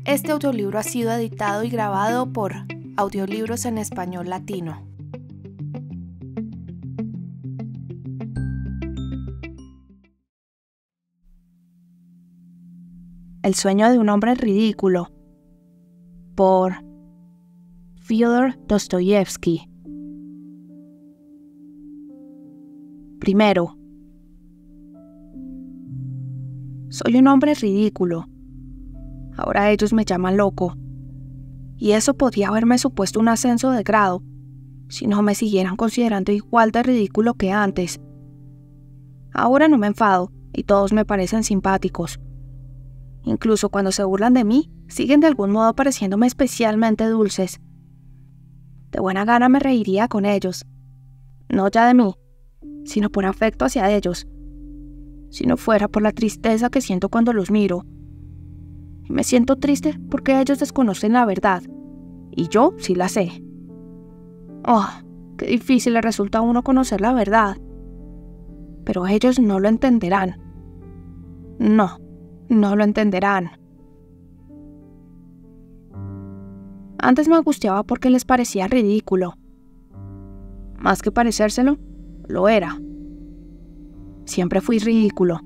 Este audiolibro ha sido editado y grabado por Audiolibros en Español Latino. El sueño de un hombre ridículo, por Fyodor Dostoyevsky. Primero, soy un hombre ridículo. Ahora ellos me llaman loco. Y eso podría haberme supuesto un ascenso de grado, si no me siguieran considerando igual de ridículo que antes. Ahora no me enfado, y todos me parecen simpáticos. Incluso cuando se burlan de mí, siguen de algún modo pareciéndome especialmente dulces. De buena gana me reiría con ellos. No ya de mí, sino por afecto hacia ellos. Si no fuera por la tristeza que siento cuando los miro. Y me siento triste porque ellos desconocen la verdad, y yo sí la sé. Oh, qué difícil le resulta a uno conocer la verdad. Pero ellos no lo entenderán. No lo entenderán. Antes me angustiaba porque les parecía ridículo. Más que parecérselo, lo era. Siempre fui ridículo,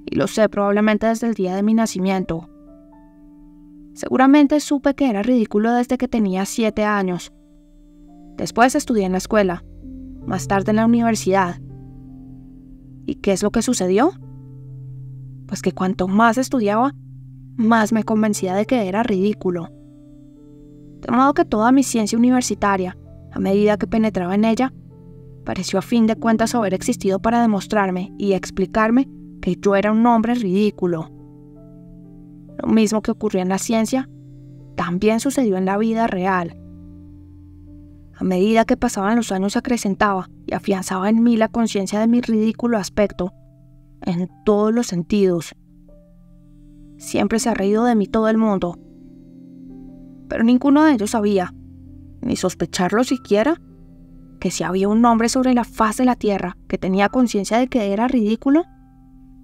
y lo sé probablemente desde el día de mi nacimiento. Seguramente supe que era ridículo desde que tenía 7 años. Después estudié en la escuela, más tarde en la universidad. ¿Y qué es lo que sucedió? Pues que cuanto más estudiaba, más me convencía de que era ridículo. De modo que toda mi ciencia universitaria, a medida que penetraba en ella, pareció a fin de cuentas haber existido para demostrarme y explicarme que yo era un hombre ridículo. Lo mismo que ocurrió en la ciencia, también sucedió en la vida real. A medida que pasaban los años se acrecentaba y afianzaba en mí la conciencia de mi ridículo aspecto, en todos los sentidos. Siempre se ha reído de mí todo el mundo, pero ninguno de ellos sabía, ni sospecharlo siquiera, que si había un hombre sobre la faz de la tierra que tenía conciencia de que era ridículo,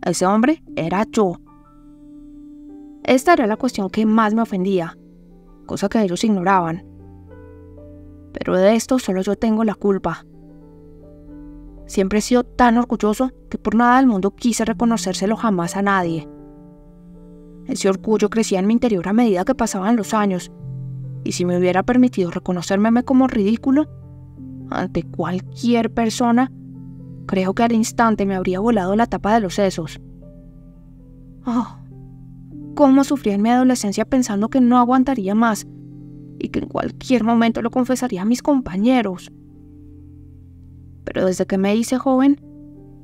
ese hombre era yo. Esta era la cuestión que más me ofendía, cosa que ellos ignoraban. Pero de esto solo yo tengo la culpa. Siempre he sido tan orgulloso que por nada del mundo quise reconocérselo jamás a nadie. Ese orgullo crecía en mi interior a medida que pasaban los años, y si me hubiera permitido reconocerme como ridículo ante cualquier persona, creo que al instante me habría volado la tapa de los sesos. Oh, cómo sufrí en mi adolescencia pensando que no aguantaría más y que en cualquier momento lo confesaría a mis compañeros. Pero desde que me hice joven,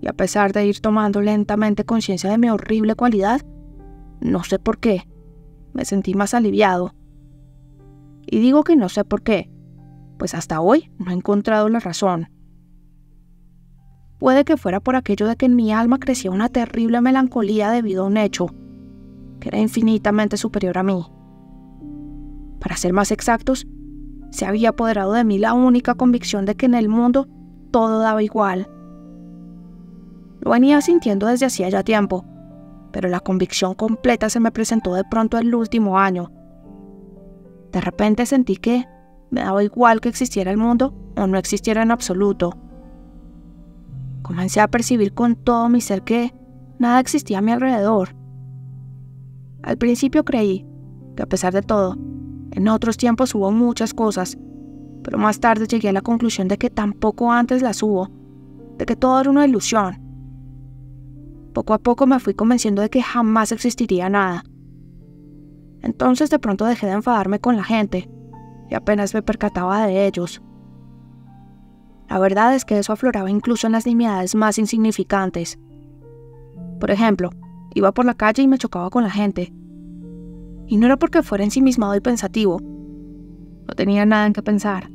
y a pesar de ir tomando lentamente conciencia de mi horrible cualidad, no sé por qué, me sentí más aliviado. Y digo que no sé por qué, pues hasta hoy no he encontrado la razón. Puede que fuera por aquello de que en mi alma crecía una terrible melancolía debido a un hecho que era infinitamente superior a mí. Para ser más exactos, se había apoderado de mí la única convicción de que en el mundo todo daba igual. Lo venía sintiendo desde hacía ya tiempo, pero la convicción completa se me presentó de pronto el último año. De repente sentí que me daba igual que existiera el mundo o no existiera en absoluto. Comencé a percibir con todo mi ser que nada existía a mi alrededor. Al principio creí que, a pesar de todo, en otros tiempos hubo muchas cosas, pero más tarde llegué a la conclusión de que tampoco antes las hubo, de que todo era una ilusión. Poco a poco me fui convenciendo de que jamás existiría nada. Entonces de pronto dejé de enfadarme con la gente, y apenas me percataba de ellos. La verdad es que eso afloraba incluso en las nimiedades más insignificantes. Por ejemplo, iba por la calle y me chocaba con la gente. Y no era porque fuera ensimismado y pensativo. No tenía nada en qué pensar.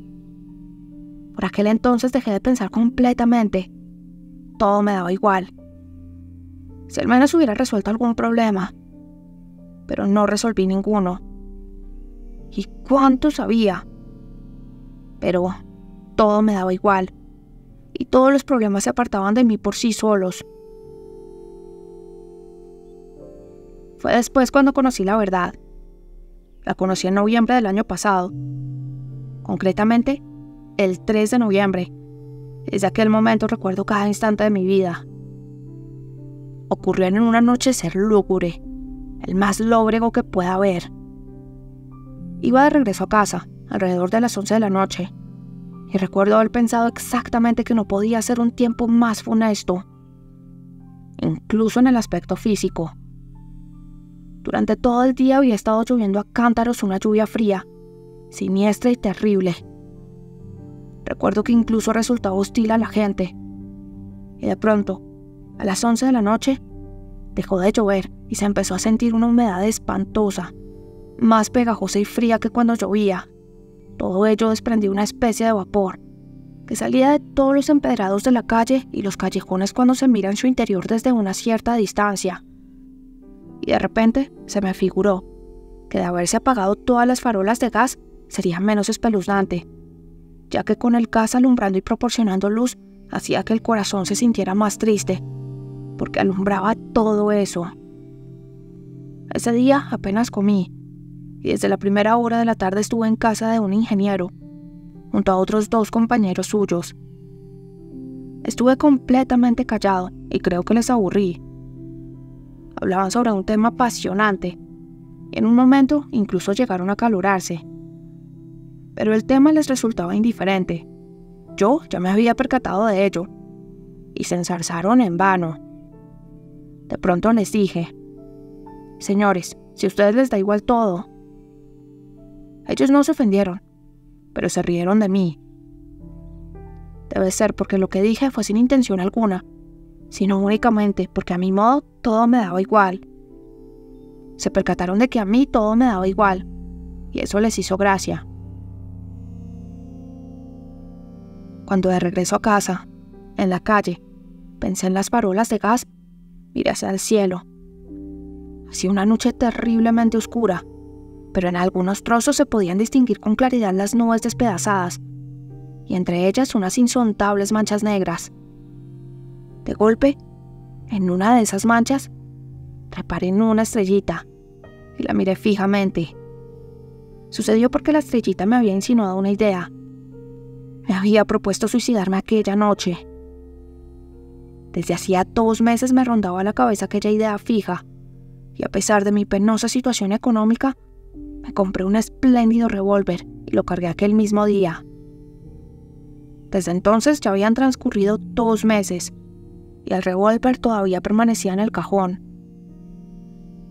Por aquel entonces dejé de pensar completamente. Todo me daba igual. Si al menos hubiera resuelto algún problema. Pero no resolví ninguno. ¿Y cuántos había? Pero todo me daba igual. Y todos los problemas se apartaban de mí por sí solos. Fue después cuando conocí la verdad. La conocí en noviembre del año pasado. Concretamente, el 3 de noviembre. Desde aquel momento recuerdo cada instante de mi vida. Ocurrió en un anochecer lúgubre, el más lóbrego que pueda haber. Iba de regreso a casa, alrededor de las 11 de la noche, y recuerdo haber pensado exactamente que no podía ser un tiempo más funesto, incluso en el aspecto físico. Durante todo el día había estado lloviendo a cántaros una lluvia fría, siniestra y terrible. Recuerdo que incluso resultaba hostil a la gente. Y de pronto, a las 11 de la noche, dejó de llover y se empezó a sentir una humedad espantosa, más pegajosa y fría que cuando llovía. Todo ello desprendía una especie de vapor que salía de todos los empedrados de la calle y los callejones cuando se mira en su interior desde una cierta distancia. Y de repente se me figuró que de haberse apagado todas las farolas de gas sería menos espeluznante, ya que con el gas alumbrando y proporcionando luz hacía que el corazón se sintiera más triste, porque alumbraba todo eso. Ese día apenas comí, y desde la primera hora de la tarde estuve en casa de un ingeniero, junto a otros 2 compañeros suyos. Estuve completamente callado y creo que les aburrí. Hablaban sobre un tema apasionante, y en un momento incluso llegaron a acalorarse. Pero el tema les resultaba indiferente. Yo ya me había percatado de ello, y se enzarzaron en vano. De pronto les dije: «Señores, si a ustedes les da igual todo». Ellos no se ofendieron, pero se rieron de mí. Debe ser porque lo que dije fue sin intención alguna, sino únicamente porque a mi modo todo me daba igual. Se percataron de que a mí todo me daba igual, y eso les hizo gracia. Cuando de regreso a casa, en la calle, pensé en las farolas de gas, miré hacia el cielo. Hacía una noche terriblemente oscura, pero en algunos trozos se podían distinguir con claridad las nubes despedazadas, y entre ellas unas insondables manchas negras. De golpe, en una de esas manchas, reparé en una estrellita, y la miré fijamente. Sucedió porque la estrellita me había insinuado una idea. Me había propuesto suicidarme aquella noche. Desde hacía 2 meses me rondaba la cabeza aquella idea fija, y a pesar de mi penosa situación económica, me compré un espléndido revólver y lo cargué aquel mismo día. Desde entonces ya habían transcurrido 2 meses, y el revólver todavía permanecía en el cajón.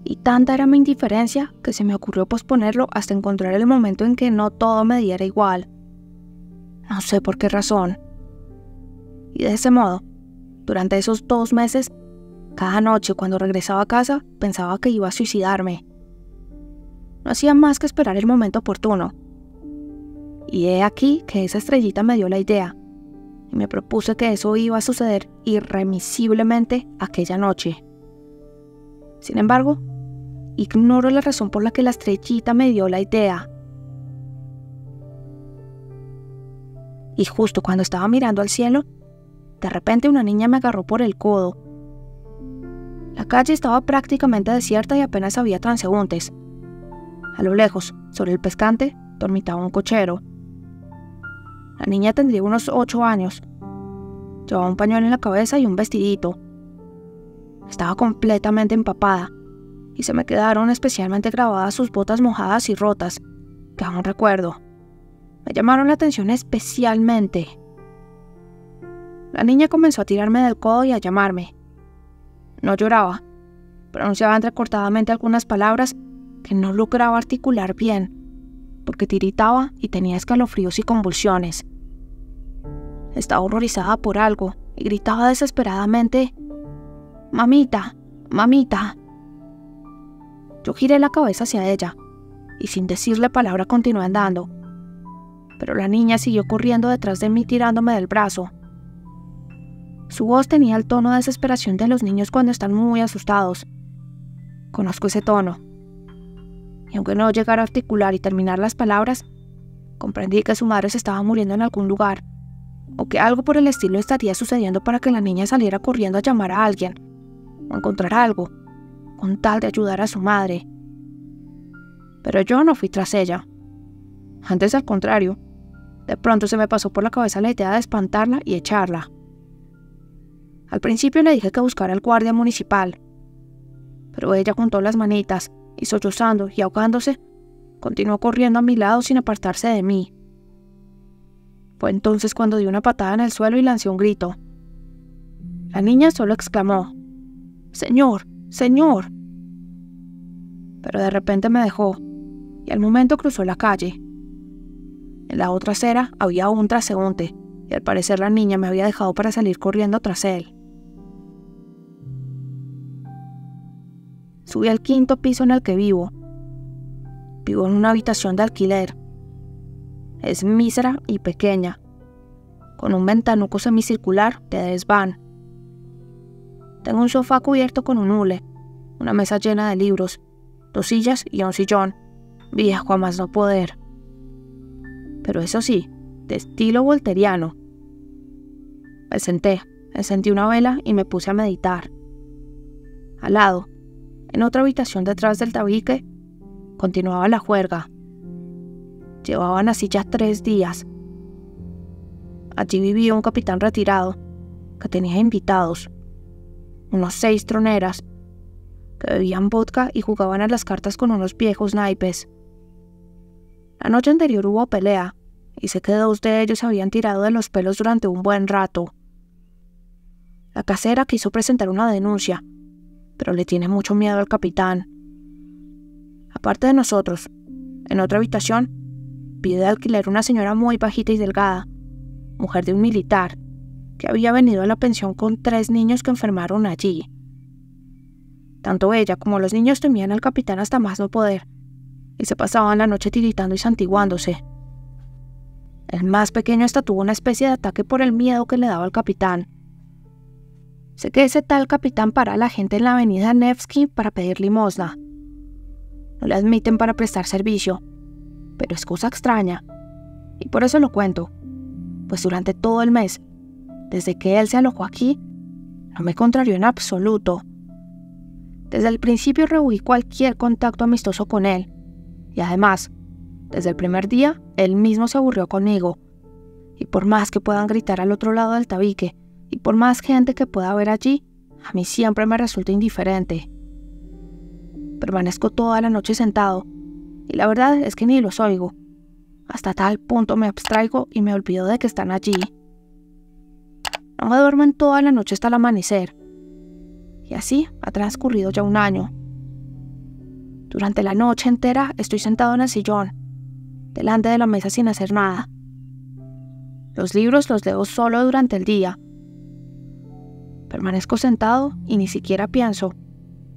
Y tanta era mi indiferencia que se me ocurrió posponerlo hasta encontrar el momento en que no todo me diera igual. No sé por qué razón. Y de ese modo, durante esos 2 meses, cada noche cuando regresaba a casa pensaba que iba a suicidarme. No hacía más que esperar el momento oportuno. Y he aquí que esa estrellita me dio la idea, y me propuse que eso iba a suceder irremisiblemente aquella noche. Sin embargo, ignoro la razón por la que la estrellita me dio la idea. Y justo cuando estaba mirando al cielo, de repente una niña me agarró por el codo. La calle estaba prácticamente desierta y apenas había transeúntes. A lo lejos, sobre el pescante, dormitaba un cochero. La niña tendría unos 8 años. Llevaba un pañuelo en la cabeza y un vestidito. Estaba completamente empapada, y se me quedaron especialmente grabadas sus botas mojadas y rotas, que aún recuerdo. Me llamaron la atención especialmente. La niña comenzó a tirarme del codo y a llamarme. No lloraba, pronunciaba entrecortadamente algunas palabras que no lograba articular bien, porque tiritaba y tenía escalofríos y convulsiones. Estaba horrorizada por algo y gritaba desesperadamente: «¡Mamita! ¡Mamita!». Yo giré la cabeza hacia ella y sin decirle palabra continué andando, pero la niña siguió corriendo detrás de mí tirándome del brazo. Su voz tenía el tono de desesperación de los niños cuando están muy asustados. Conozco ese tono, y aunque no llegara a articular y terminar las palabras, comprendí que su madre se estaba muriendo en algún lugar, o que algo por el estilo estaría sucediendo para que la niña saliera corriendo a llamar a alguien, o encontrar algo, con tal de ayudar a su madre. Pero yo no fui tras ella. Antes, al contrario, de pronto se me pasó por la cabeza la idea de espantarla y echarla. Al principio le dije que buscara al guardia municipal, pero ella juntó las manitas y, sollozando y ahogándose, continuó corriendo a mi lado sin apartarse de mí. Fue entonces cuando di una patada en el suelo y lancé un grito. La niña solo exclamó: «¡Señor! ¡Señor!». Pero de repente me dejó y al momento cruzó la calle. En la otra acera había un transeúnte y al parecer la niña me había dejado para salir corriendo tras él. Subí al 5º piso en el que vivo. Vivo en una habitación de alquiler. Es mísera y pequeña, con un ventanuco semicircular de desván. Tengo un sofá cubierto con un hule, una mesa llena de libros, 2 sillas y un sillón, viejo a más no poder. Pero eso sí, de estilo volteriano. Me senté, encendí una vela y me puse a meditar. Al lado, en otra habitación detrás del tabique, continuaba la juerga. Llevaban así ya 3 días. Allí vivía un capitán retirado que tenía invitados, unos 6 troneras, que bebían vodka y jugaban a las cartas con unos viejos naipes. La noche anterior hubo pelea, y sé que 2 de ellos habían tirado de los pelos durante un buen rato. La casera quiso presentar una denuncia, pero le tiene mucho miedo al capitán. Aparte de nosotros, en otra habitación, pide de alquiler una señora muy bajita y delgada, mujer de un militar, que había venido a la pensión con 3 niños que enfermaron allí. Tanto ella como los niños temían al capitán hasta más no poder, y se pasaban la noche tiritando y santiguándose. El más pequeño hasta tuvo una especie de ataque por el miedo que le daba al capitán. Sé que ese tal capitán para a la gente en la avenida Nevsky para pedir limosna. No le admiten para prestar servicio, pero es cosa extraña, y por eso lo cuento, pues durante todo el mes, desde que él se alojó aquí, no me contrarió en absoluto. Desde el principio rehuí cualquier contacto amistoso con él, y además, desde el primer día, él mismo se aburrió conmigo, y por más que puedan gritar al otro lado del tabique, y por más gente que pueda haber allí, a mí siempre me resulta indiferente. Permanezco toda la noche sentado, y la verdad es que ni los oigo. Hasta tal punto me abstraigo y me olvido de que están allí. No me duermo en toda la noche hasta el amanecer, y así ha transcurrido ya un año. Durante la noche entera estoy sentado en el sillón, delante de la mesa sin hacer nada. Los libros los leo solo durante el día. Permanezco sentado y ni siquiera pienso,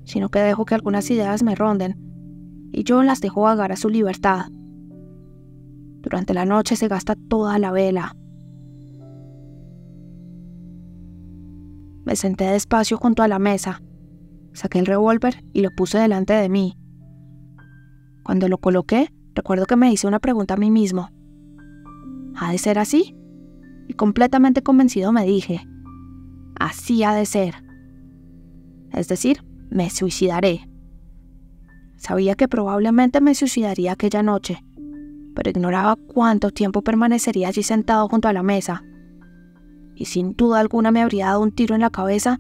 sino que dejo que algunas ideas me ronden, y yo las dejo vagar a su libertad. Durante la noche se gasta toda la vela. Me senté despacio junto a la mesa, saqué el revólver y lo puse delante de mí. Cuando lo coloqué, recuerdo que me hice una pregunta a mí mismo. ¿Ha de ser así? Y completamente convencido me dije, así ha de ser. Es decir, me suicidaré. Sabía que probablemente me suicidaría aquella noche, pero ignoraba cuánto tiempo permanecería allí sentado junto a la mesa. Y sin duda alguna me habría dado un tiro en la cabeza,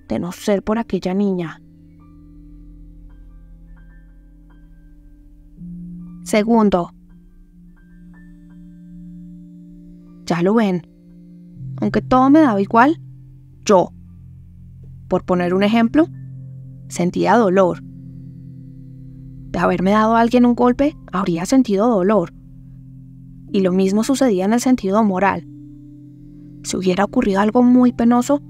de no ser por aquella niña. Segundo. Ya lo ven. Aunque todo me daba igual, yo, por poner un ejemplo, sentía dolor. De haberme dado a alguien un golpe, habría sentido dolor. Y lo mismo sucedía en el sentido moral. Si hubiera ocurrido algo muy penoso,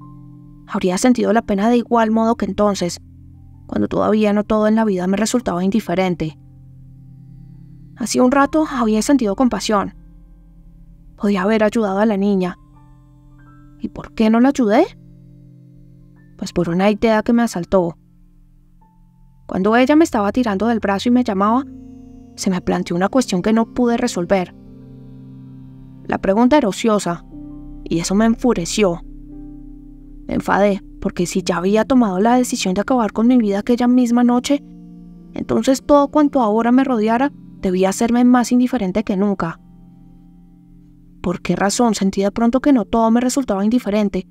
habría sentido la pena de igual modo que entonces, cuando todavía no todo en la vida me resultaba indiferente. Hacía un rato había sentido compasión. Podía haber ayudado a la niña. ¿Y por qué no la ayudé? Pues por una idea que me asaltó. Cuando ella me estaba tirando del brazo y me llamaba, se me planteó una cuestión que no pude resolver. La pregunta era ociosa, y eso me enfureció. Me enfadé, porque si ya había tomado la decisión de acabar con mi vida aquella misma noche, entonces todo cuanto ahora me rodeara debía hacerme más indiferente que nunca. ¿Por qué razón sentí de pronto que no todo me resultaba indiferente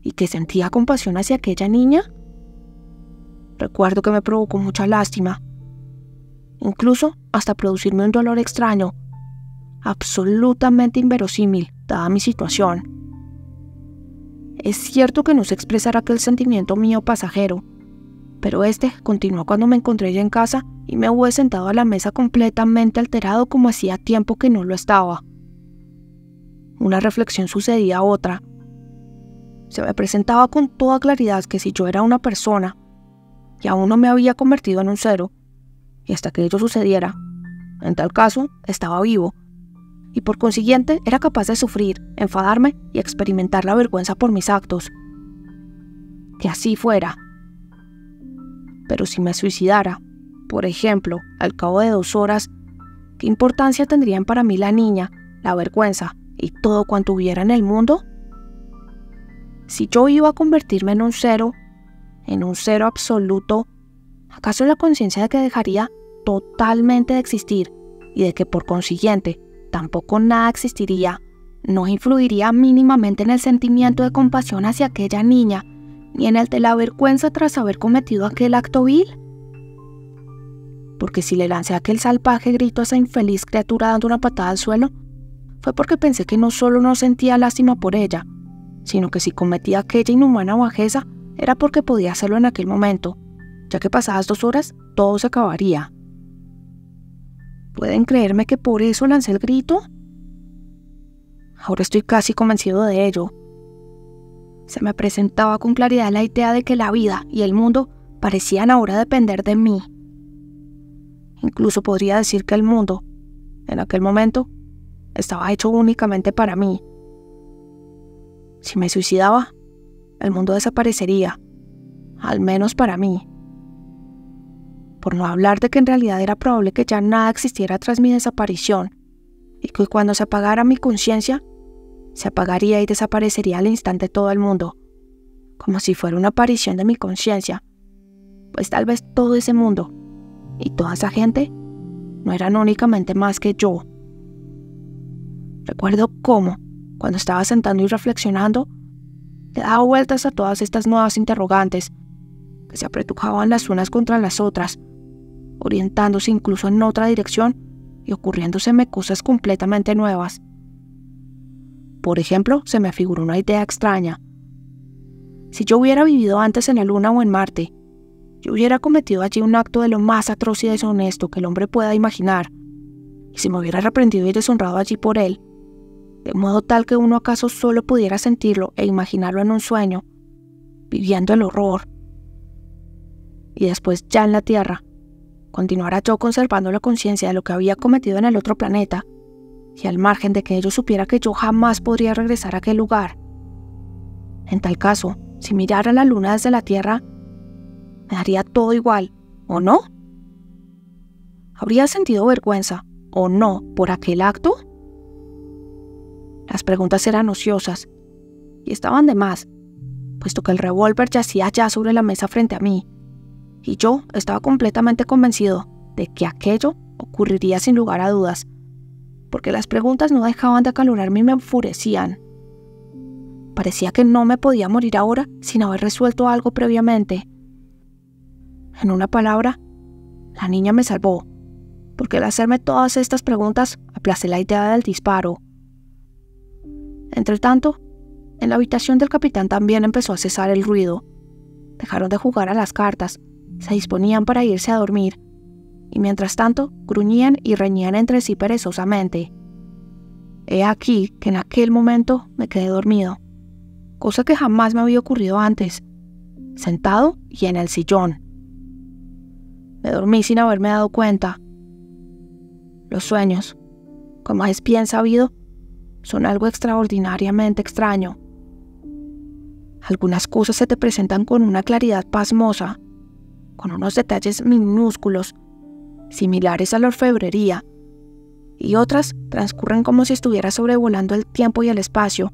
y que sentía compasión hacia aquella niña? Recuerdo que me provocó mucha lástima, incluso hasta producirme un dolor extraño, absolutamente inverosímil, dada mi situación. Es cierto que no sé expresar aquel sentimiento mío pasajero, pero este continuó cuando me encontré ya en casa y me hube sentado a la mesa completamente alterado como hacía tiempo que no lo estaba. Una reflexión sucedía a otra. Se me presentaba con toda claridad que si yo era una persona y aún no me había convertido en un cero, y hasta que ello sucediera, en tal caso estaba vivo, y por consiguiente era capaz de sufrir, enfadarme y experimentar la vergüenza por mis actos. Que así fuera. Pero si me suicidara, por ejemplo, al cabo de 2 horas, ¿qué importancia tendrían para mí la niña, la vergüenza y todo cuanto hubiera en el mundo? Si yo iba a convertirme en un cero absoluto, ¿acaso la conciencia de que dejaría totalmente de existir y de que por consiguiente tampoco nada existiría, no influiría mínimamente en el sentimiento de compasión hacia aquella niña, ni en el de la vergüenza tras haber cometido aquel acto vil? Porque si le lancé aquel salvaje grito a esa infeliz criatura dando una patada al suelo, fue porque pensé que no solo no sentía lástima por ella, sino que si cometía aquella inhumana bajeza era porque podía hacerlo en aquel momento, ya que pasadas 2 horas todo se acabaría. ¿Pueden creerme que por eso lancé el grito? Ahora estoy casi convencido de ello. Se me presentaba con claridad la idea de que la vida y el mundo parecían ahora depender de mí. Incluso podría decir que el mundo, en aquel momento, estaba hecho únicamente para mí. Si me suicidaba, el mundo desaparecería, al menos para mí. Por no hablar de que en realidad era probable que ya nada existiera tras mi desaparición, y que cuando se apagara mi conciencia, se apagaría y desaparecería al instante todo el mundo, como si fuera una aparición de mi conciencia, pues tal vez todo ese mundo y toda esa gente no eran únicamente más que yo. Recuerdo cómo, cuando estaba sentando y reflexionando, le daba vueltas a todas estas nuevas interrogantes, que se apretujaban las unas contra las otras, orientándose incluso en otra dirección y ocurriéndoseme cosas completamente nuevas. Por ejemplo, se me figuró una idea extraña. Si yo hubiera vivido antes en la Luna o en Marte, yo hubiera cometido allí un acto de lo más atroz y deshonesto que el hombre pueda imaginar, y si me hubiera arrepentido y deshonrado allí por él, de modo tal que uno acaso solo pudiera sentirlo e imaginarlo en un sueño, viviendo el horror. Y después, ya en la Tierra, continuara yo conservando la conciencia de lo que había cometido en el otro planeta, y al margen de que ello supiera que yo jamás podría regresar a aquel lugar. En tal caso, si mirara la Luna desde la Tierra, me daría todo igual, ¿o no? ¿Habría sentido vergüenza, o no, por aquel acto? Las preguntas eran ociosas, y estaban de más, puesto que el revólver yacía ya sobre la mesa frente a mí, y yo estaba completamente convencido de que aquello ocurriría sin lugar a dudas, porque las preguntas no dejaban de acalorarme y me enfurecían. Parecía que no me podía morir ahora sin haber resuelto algo previamente. En una palabra, la niña me salvó, porque al hacerme todas estas preguntas aplacé la idea del disparo. Entretanto, en la habitación del capitán también empezó a cesar el ruido. Dejaron de jugar a las cartas, se disponían para irse a dormir, y mientras tanto gruñían y reñían entre sí perezosamente. He aquí que en aquel momento me quedé dormido, cosa que jamás me había ocurrido antes, sentado y en el sillón. Me dormí sin haberme dado cuenta. Los sueños, como es bien sabido, son algo extraordinariamente extraño. Algunas cosas se te presentan con una claridad pasmosa, con unos detalles minúsculos, similares a la orfebrería, y otras transcurren como si estuvieras sobrevolando el tiempo y el espacio,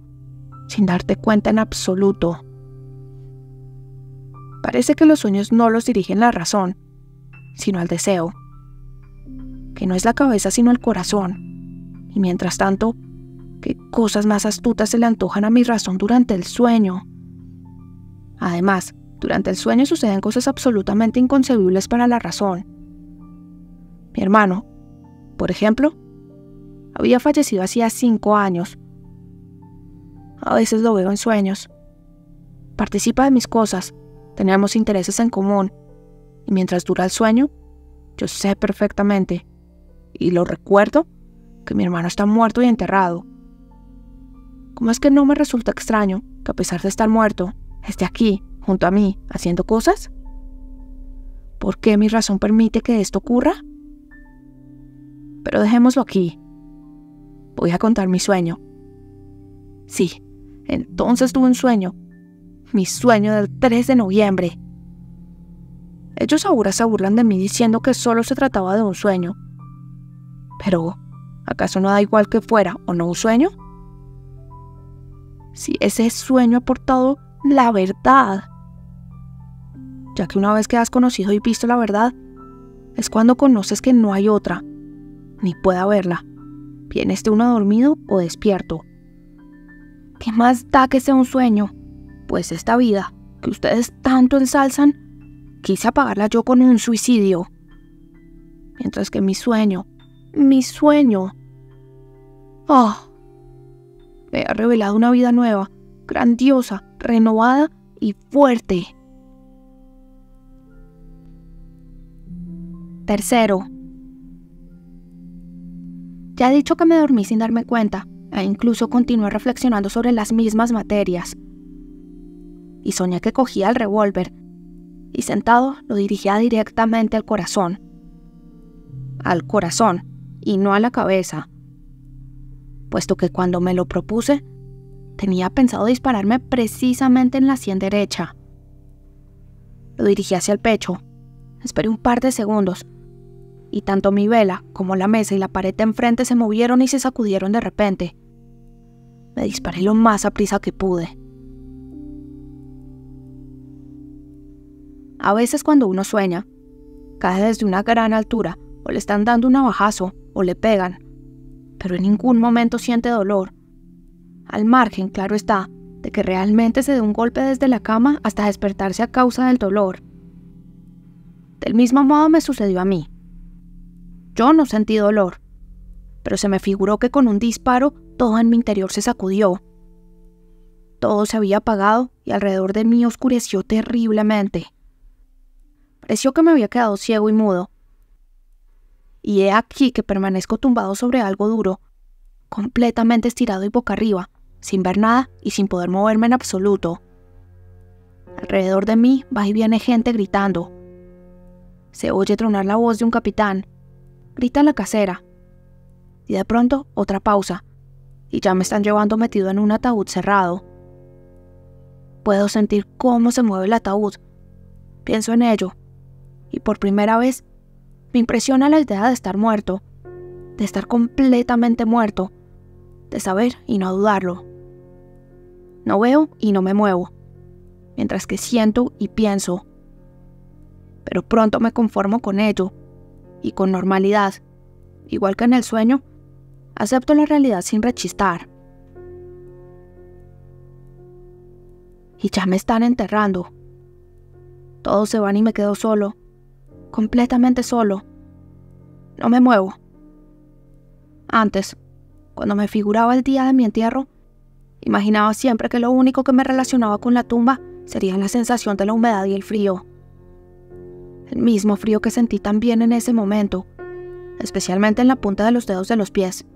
sin darte cuenta en absoluto. Parece que los sueños no los dirigen la razón, sino al deseo, que no es la cabeza sino el corazón. Y mientras tanto, ¿qué cosas más astutas se le antojan a mi razón durante el sueño? Además, durante el sueño suceden cosas absolutamente inconcebibles para la razón. Mi hermano, por ejemplo, había fallecido hacía 5 años. A veces lo veo en sueños. Participa de mis cosas, tenemos intereses en común, y mientras dura el sueño, yo sé perfectamente, y lo recuerdo, que mi hermano está muerto y enterrado. ¿Cómo es que no me resulta extraño que a pesar de estar muerto, esté aquí, junto a mí, haciendo cosas? ¿Por qué mi razón permite que esto ocurra? Pero dejémoslo aquí. Voy a contar mi sueño. Sí, entonces tuve un sueño. Mi sueño del 3 de noviembre. Ellos ahora se burlan de mí diciendo que solo se trataba de un sueño. Pero, ¿acaso no da igual que fuera o no un sueño? Si ese sueño ha portado la verdad. Ya que una vez que has conocido y visto la verdad, es cuando conoces que no hay otra, ni puede haberla, bien esté uno dormido o despierto. ¿Qué más da que sea un sueño? Pues esta vida, que ustedes tanto ensalzan, quise apagarla yo con un suicidio. Mientras que mi sueño, me ha revelado una vida nueva, grandiosa, renovada y fuerte. Tercero. Ya he dicho que me dormí sin darme cuenta, e incluso continué reflexionando sobre las mismas materias. Y soñé que cogía el revólver, y sentado lo dirigía directamente al corazón. Al corazón, y no a la cabeza. Puesto que cuando me lo propuse, tenía pensado dispararme precisamente en la sien derecha. Lo dirigí hacia el pecho. Esperé un par de segundos, y tanto mi vela como la mesa y la pared de enfrente se movieron y se sacudieron de repente. Me disparé lo más aprisa que pude. A veces cuando uno sueña, cae desde una gran altura, o le están dando un navajazo, o le pegan, pero en ningún momento siente dolor. Al margen, claro está, de que realmente se dé un golpe desde la cama hasta despertarse a causa del dolor. Del mismo modo me sucedió a mí. Yo no sentí dolor, pero se me figuró que con un disparo todo en mi interior se sacudió. Todo se había apagado y alrededor de mí oscureció terriblemente. Pareció que me había quedado ciego y mudo. Y he aquí que permanezco tumbado sobre algo duro, completamente estirado y boca arriba, sin ver nada y sin poder moverme en absoluto. Alrededor de mí va y viene gente gritando. Se oye tronar la voz de un capitán. Grita la casera. Y de pronto otra pausa, y ya me están llevando metido en un ataúd cerrado. Puedo sentir cómo se mueve el ataúd. Pienso en ello, y por primera vez me impresiona la idea de estar muerto, de estar completamente muerto, de saber y no dudarlo. No veo y no me muevo, mientras que siento y pienso. Pero pronto me conformo con ello, y con normalidad, igual que en el sueño, acepto la realidad sin rechistar. Y ya me están enterrando. Todos se van y me quedo solo, completamente solo. No me muevo. Antes, cuando me figuraba el día de mi entierro, imaginaba siempre que lo único que me relacionaba con la tumba sería la sensación de la humedad y el frío. El mismo frío que sentí también en ese momento, especialmente en la punta de los dedos de los pies.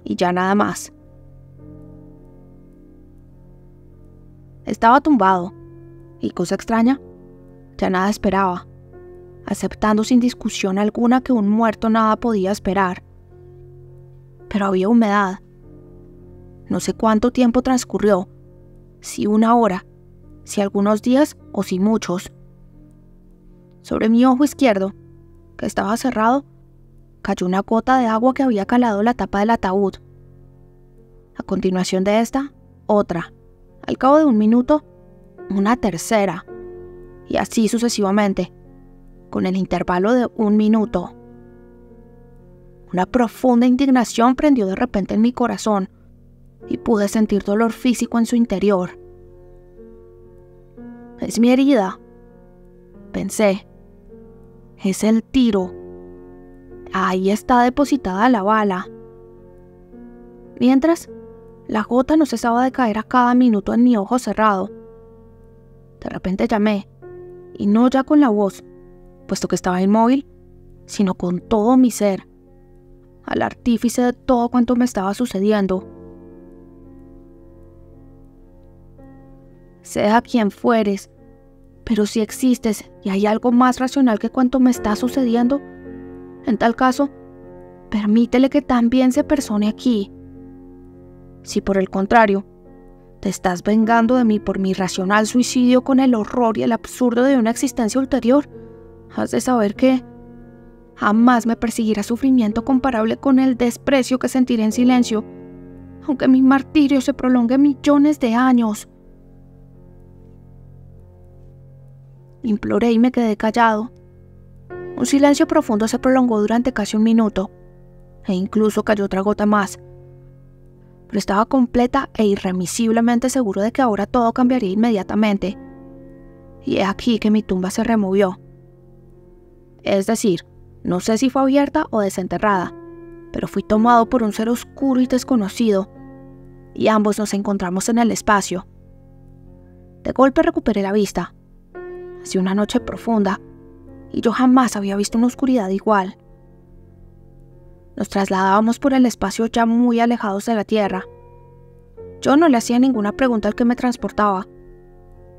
Y ya nada más. Estaba tumbado, y cosa extraña, ya nada esperaba, aceptando sin discusión alguna que un muerto nada podía esperar. Pero había humedad. No sé cuánto tiempo transcurrió, si una hora, si algunos días o si muchos. Sobre mi ojo izquierdo, que estaba cerrado, cayó una gota de agua que había calado la tapa del ataúd. A continuación de esta, otra. Al cabo de un minuto, una tercera. y así sucesivamente, con el intervalo de 1 minuto. Una profunda indignación prendió de repente en mi corazón y pude sentir dolor físico en su interior. Es mi herida, pensé. Es el tiro. Ahí está depositada la bala. Mientras, la gota no cesaba de caer a cada minuto en mi ojo cerrado. De repente llamé, y no ya con la voz, puesto que estaba inmóvil, sino con todo mi ser, al artífice de todo cuanto me estaba sucediendo. Sea quien fueres, pero si existes y hay algo más racional que cuanto me está sucediendo, en tal caso, permítele que también se persone aquí. Si por el contrario, te estás vengando de mí por mi irracional suicidio con el horror y el absurdo de una existencia ulterior, has de saber que jamás me perseguirá sufrimiento comparable con el desprecio que sentiré en silencio, aunque mi martirio se prolongue millones de años. Imploré y me quedé callado. Un silencio profundo se prolongó durante casi 1 minuto, e incluso cayó otra gota más. Pero estaba completa e irremisiblemente seguro de que ahora todo cambiaría inmediatamente. Y he aquí que mi tumba se removió. Es decir, no sé si fue abierta o desenterrada, pero fui tomado por un ser oscuro y desconocido, y ambos nos encontramos en el espacio. De golpe recuperé la vista. Hacía una noche profunda, y yo jamás había visto una oscuridad igual. Nos trasladábamos por el espacio ya muy alejados de la Tierra. Yo no le hacía ninguna pregunta al que me transportaba.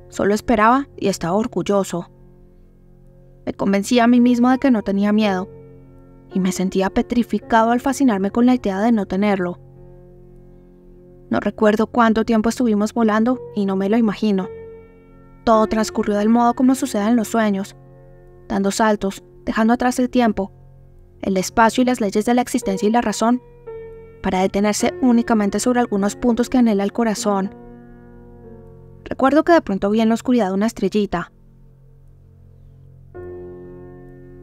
Solo esperaba y estaba orgulloso. Me convencía a mí mismo de que no tenía miedo, y me sentía petrificado al fascinarme con la idea de no tenerlo. No recuerdo cuánto tiempo estuvimos volando y no me lo imagino. Todo transcurrió del modo como sucede en los sueños, dando saltos, dejando atrás el tiempo, el espacio y las leyes de la existencia y la razón, para detenerse únicamente sobre algunos puntos que anhela el corazón. Recuerdo que de pronto vi en la oscuridad una estrellita.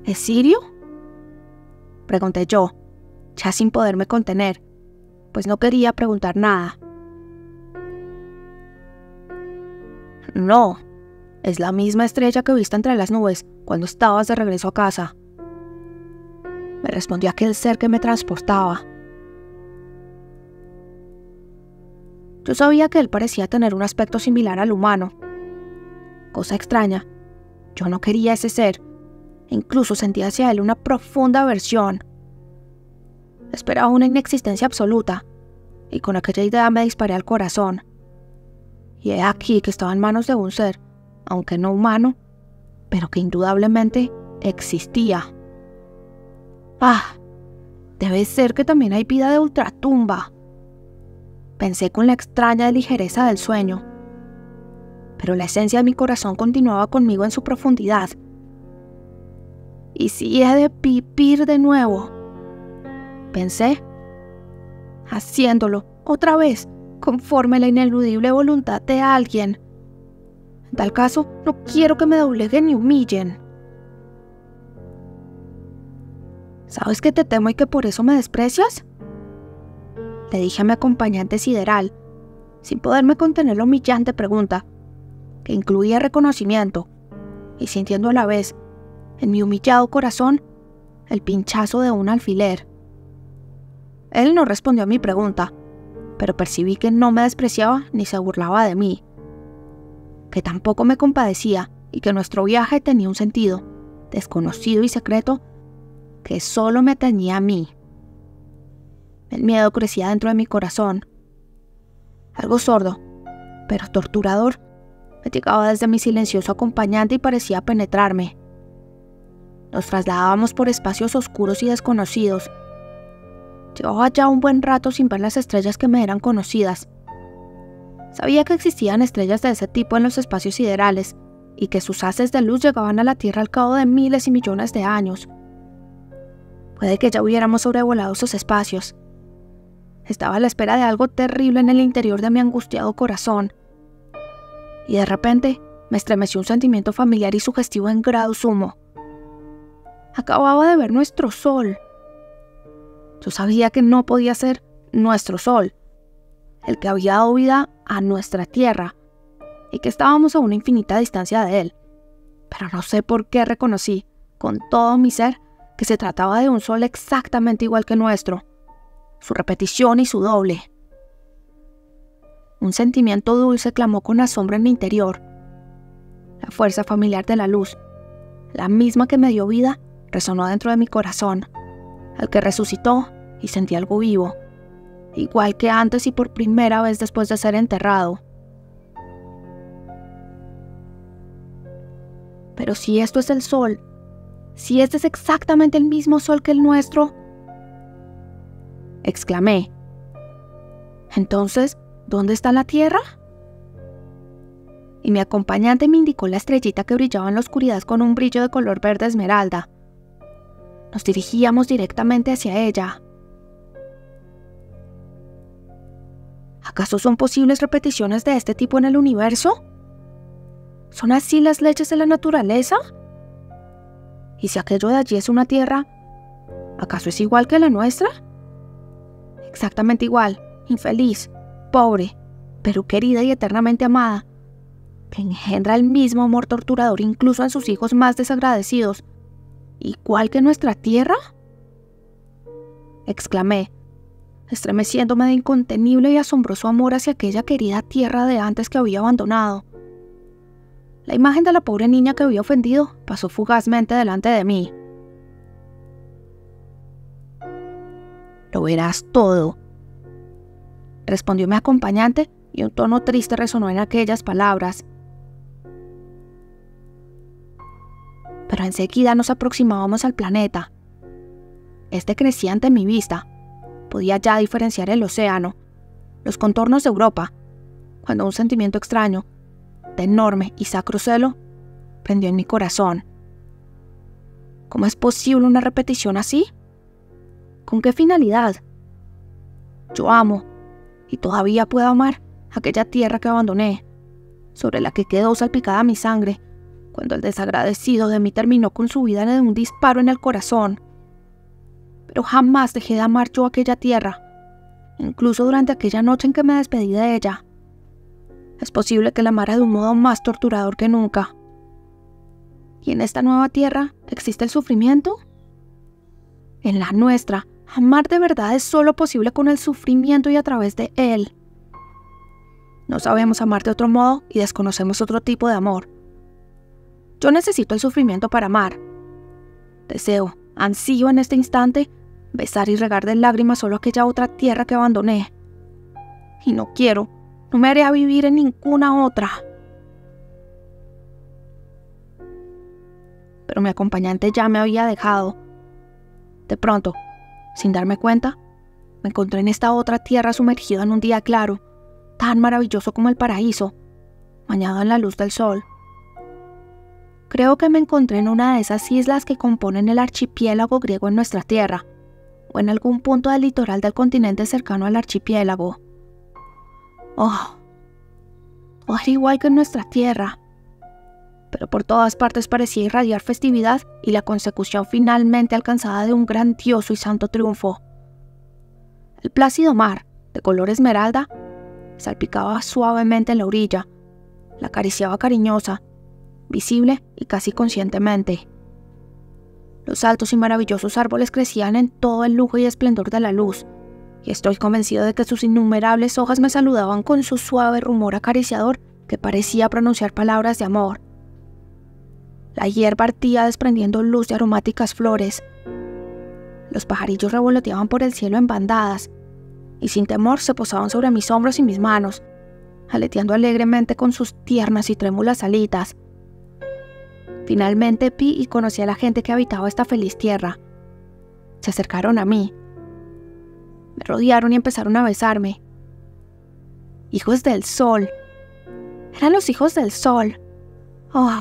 ¿Es Sirio?, pregunté yo, ya sin poderme contener, pues no quería preguntar nada. No, es la misma estrella que viste entre las nubes cuando estabas de regreso a casa, me respondió aquel ser que me transportaba. Yo sabía que él parecía tener un aspecto similar al humano. Cosa extraña, yo no quería ese ser, e incluso sentía hacia él una profunda aversión. Esperaba una inexistencia absoluta, y con aquella idea me disparé al corazón. Y he aquí que estaba en manos de un ser, aunque no humano, pero que indudablemente existía. ¡Ah! Debe ser que también hay vida de ultratumba, pensé con la extraña ligereza del sueño. Pero la esencia de mi corazón continuaba conmigo en su profundidad. ¿Y si he de pipir de nuevo?, pensé, haciéndolo otra vez conforme a la ineludible voluntad de alguien. En tal caso, no quiero que me dobleguen ni humillen. ¿Sabes que te temo y que por eso me desprecias?, le dije a mi acompañante sideral, sin poderme contener la humillante pregunta, que incluía reconocimiento, y sintiendo a la vez, en mi humillado corazón, el pinchazo de un alfiler. Él no respondió a mi pregunta, pero percibí que no me despreciaba ni se burlaba de mí, que tampoco me compadecía y que nuestro viaje tenía un sentido, desconocido y secreto, que solo me atañía a mí. El miedo crecía dentro de mi corazón. Algo sordo, pero torturador, me llegaba desde mi silencioso acompañante y parecía penetrarme. Nos trasladábamos por espacios oscuros y desconocidos. Llevaba ya un buen rato sin ver las estrellas que me eran conocidas. Sabía que existían estrellas de ese tipo en los espacios siderales y que sus haces de luz llegaban a la Tierra al cabo de miles y millones de años. Puede que ya hubiéramos sobrevolado esos espacios. Estaba a la espera de algo terrible en el interior de mi angustiado corazón. Y de repente me estremeció un sentimiento familiar y sugestivo en grado sumo. Acababa de ver nuestro sol. Yo sabía que no podía ser nuestro sol, el que había dado vida a nuestra tierra, y que estábamos a una infinita distancia de él. Pero no sé por qué reconocí, con todo mi ser, que se trataba de un sol exactamente igual que nuestro, su repetición y su doble. Un sentimiento dulce clamó con asombro en mi interior. La fuerza familiar de la luz, la misma que me dio vida, resonó dentro de mi corazón, al que resucitó y sentí algo vivo, igual que antes y por primera vez después de ser enterrado. Pero si esto es el sol, si este es exactamente el mismo sol que el nuestro, exclamé. Entonces, ¿dónde está la Tierra? Y mi acompañante me indicó la estrellita que brillaba en la oscuridad con un brillo de color verde esmeralda. Nos dirigíamos directamente hacia ella. ¿Acaso son posibles repeticiones de este tipo en el universo? ¿Son así las leyes de la naturaleza? ¿Y si aquello de allí es una tierra, acaso es igual que la nuestra? Exactamente igual, infeliz, pobre, pero querida y eternamente amada, que engendra el mismo amor torturador incluso en sus hijos más desagradecidos, igual que nuestra tierra, exclamé, estremeciéndome de incontenible y asombroso amor hacia aquella querida tierra de antes que había abandonado. La imagen de la pobre niña que había ofendido pasó fugazmente delante de mí. «Lo verás todo», respondió mi acompañante, y un tono triste resonó en aquellas palabras. Pero enseguida nos aproximábamos al planeta. Este crecía ante mi vista. Podía ya diferenciar el océano, los contornos de Europa, cuando un sentimiento extraño, de enorme y sacro celo, prendió en mi corazón. ¿Cómo es posible una repetición así? ¿Con qué finalidad? Yo amo, y todavía puedo amar, aquella tierra que abandoné, sobre la que quedó salpicada mi sangre, cuando el desagradecido de mí terminó con su vida de un disparo en el corazón. Pero jamás dejé de amar yo aquella tierra, incluso durante aquella noche en que me despedí de ella. Es posible que la amara de un modo más torturador que nunca. ¿Y en esta nueva tierra existe el sufrimiento? En la nuestra, amar de verdad es solo posible con el sufrimiento y a través de él. No sabemos amar de otro modo y desconocemos otro tipo de amor. Yo necesito el sufrimiento para amar. Deseo, ansío en este instante, besar y regar de lágrimas solo aquella otra tierra que abandoné. Y no quiero, no me haré a vivir en ninguna otra. Pero mi acompañante ya me había dejado. De pronto, sin darme cuenta, me encontré en esta otra tierra sumergido en un día claro, tan maravilloso como el paraíso, bañado en la luz del sol. Creo que me encontré en una de esas islas que componen el archipiélago griego en nuestra tierra, o en algún punto del litoral del continente cercano al archipiélago. Oh, era igual que en nuestra tierra, pero por todas partes parecía irradiar festividad y la consecución finalmente alcanzada de un grandioso y santo triunfo. El plácido mar, de color esmeralda, salpicaba suavemente en la orilla, la acariciaba cariñosa, visible y casi conscientemente. Los altos y maravillosos árboles crecían en todo el lujo y esplendor de la luz, y estoy convencido de que sus innumerables hojas me saludaban con su suave rumor acariciador que parecía pronunciar palabras de amor. La hierba ardía desprendiendo luz de aromáticas flores. Los pajarillos revoloteaban por el cielo en bandadas, y sin temor se posaban sobre mis hombros y mis manos, aleteando alegremente con sus tiernas y trémulas alitas. Finalmente vi y conocí a la gente que habitaba esta feliz tierra. Se acercaron a mí. Me rodearon y empezaron a besarme. Hijos del sol. Eran los hijos del sol. ¡Oh,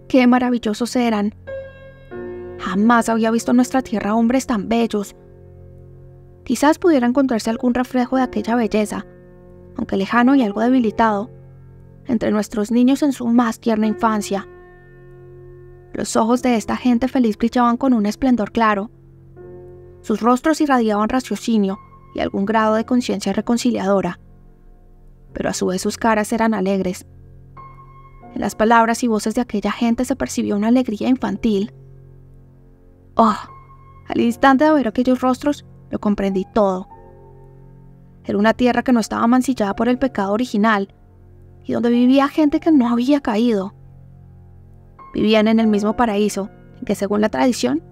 qué maravillosos eran! Jamás había visto en nuestra tierra hombres tan bellos. Quizás pudiera encontrarse algún reflejo de aquella belleza, aunque lejano y algo debilitado, entre nuestros niños en su más tierna infancia. Los ojos de esta gente feliz brillaban con un esplendor claro. Sus rostros irradiaban raciocinio y algún grado de conciencia reconciliadora, pero a su vez sus caras eran alegres. En las palabras y voces de aquella gente se percibía una alegría infantil. ¡Oh! Al instante de ver aquellos rostros, lo comprendí todo. Era una tierra que no estaba mancillada por el pecado original y donde vivía gente que no había caído. Vivían en el mismo paraíso en que, según la tradición,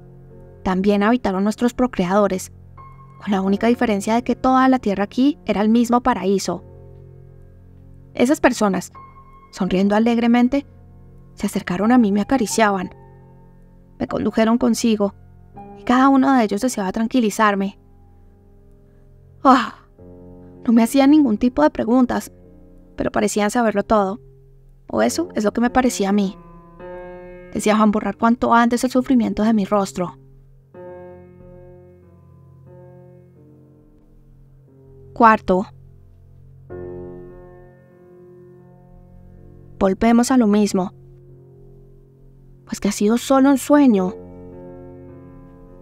también habitaron nuestros procreadores, con la única diferencia de que toda la tierra aquí era el mismo paraíso. Esas personas, sonriendo alegremente, se acercaron a mí y me acariciaban. Me condujeron consigo, y cada uno de ellos deseaba tranquilizarme. No me hacían ningún tipo de preguntas, pero parecían saberlo todo, o eso es lo que me parecía a mí. Deseaban borrar cuanto antes el sufrimiento de mi rostro. Cuarto. Volvemos a lo mismo, pues que ha sido solo un sueño.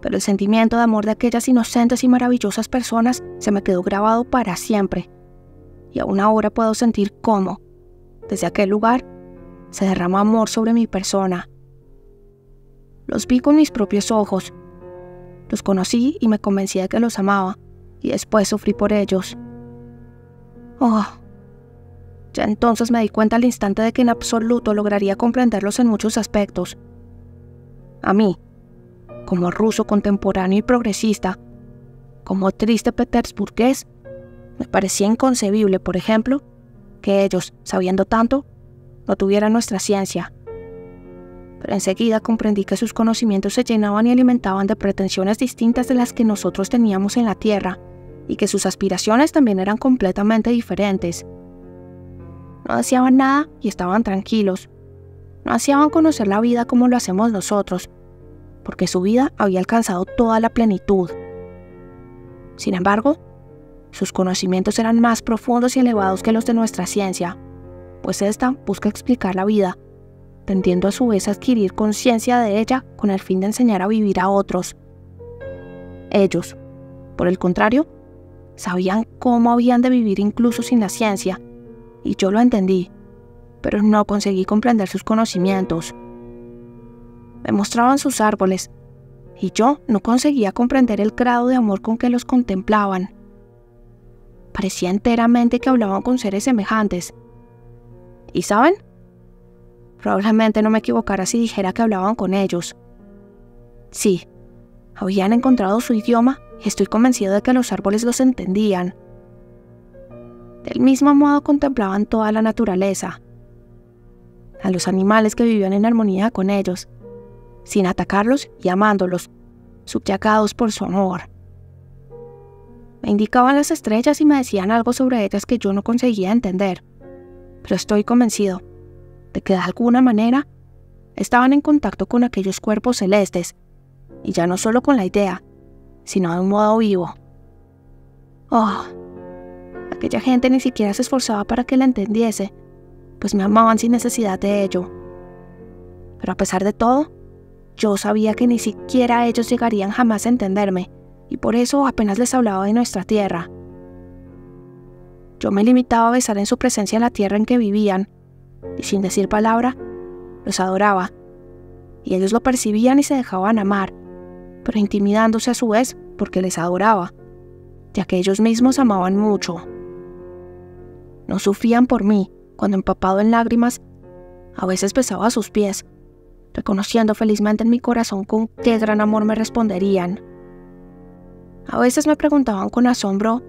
Pero el sentimiento de amor de aquellas inocentes y maravillosas personas se me quedó grabado para siempre, y aún ahora puedo sentir cómo, desde aquel lugar, se derrama amor sobre mi persona. Los vi con mis propios ojos, los conocí y me convencí de que los amaba, y después sufrí por ellos. Ya entonces me di cuenta al instante de que en absoluto lograría comprenderlos en muchos aspectos. A mí, como ruso contemporáneo y progresista, como triste petersburgués, me parecía inconcebible, por ejemplo, que ellos, sabiendo tanto, no tuvieran nuestra ciencia. Pero enseguida comprendí que sus conocimientos se llenaban y alimentaban de pretensiones distintas de las que nosotros teníamos en la Tierra, y que sus aspiraciones también eran completamente diferentes. No deseaban nada y estaban tranquilos. No ansiaban conocer la vida como lo hacemos nosotros, porque su vida había alcanzado toda la plenitud. Sin embargo, sus conocimientos eran más profundos y elevados que los de nuestra ciencia, pues ésta busca explicar la vida, tendiendo a su vez a adquirir conciencia de ella con el fin de enseñar a vivir a otros. Ellos, por el contrario, sabían cómo habían de vivir incluso sin la ciencia, y yo lo entendí, pero no conseguí comprender sus conocimientos. Me mostraban sus árboles, y yo no conseguía comprender el grado de amor con que los contemplaban. Parecía enteramente que hablaban con seres semejantes. ¿Y saben? Probablemente no me equivocara si dijera que hablaban con ellos. Sí, habían encontrado su idioma y estoy convencido de que los árboles los entendían. Del mismo modo contemplaban toda la naturaleza, a los animales que vivían en armonía con ellos, sin atacarlos y amándolos, subyugados por su amor. Me indicaban las estrellas y me decían algo sobre ellas que yo no conseguía entender, pero estoy convencido de que de alguna manera estaban en contacto con aquellos cuerpos celestes, y ya no solo con la idea, sino de un modo vivo. Aquella gente ni siquiera se esforzaba para que la entendiese, pues me amaban sin necesidad de ello. Pero a pesar de todo, yo sabía que ni siquiera ellos llegarían jamás a entenderme, y por eso apenas les hablaba de nuestra tierra. Yo me limitaba a besar en su presencia la tierra en que vivían, y sin decir palabra, los adoraba, y ellos lo percibían y se dejaban amar, pero intimidándose a su vez porque les adoraba, ya que ellos mismos amaban mucho. No sufrían por mí, cuando empapado en lágrimas, a veces besaba a sus pies, reconociendo felizmente en mi corazón con qué gran amor me responderían. A veces me preguntaban con asombro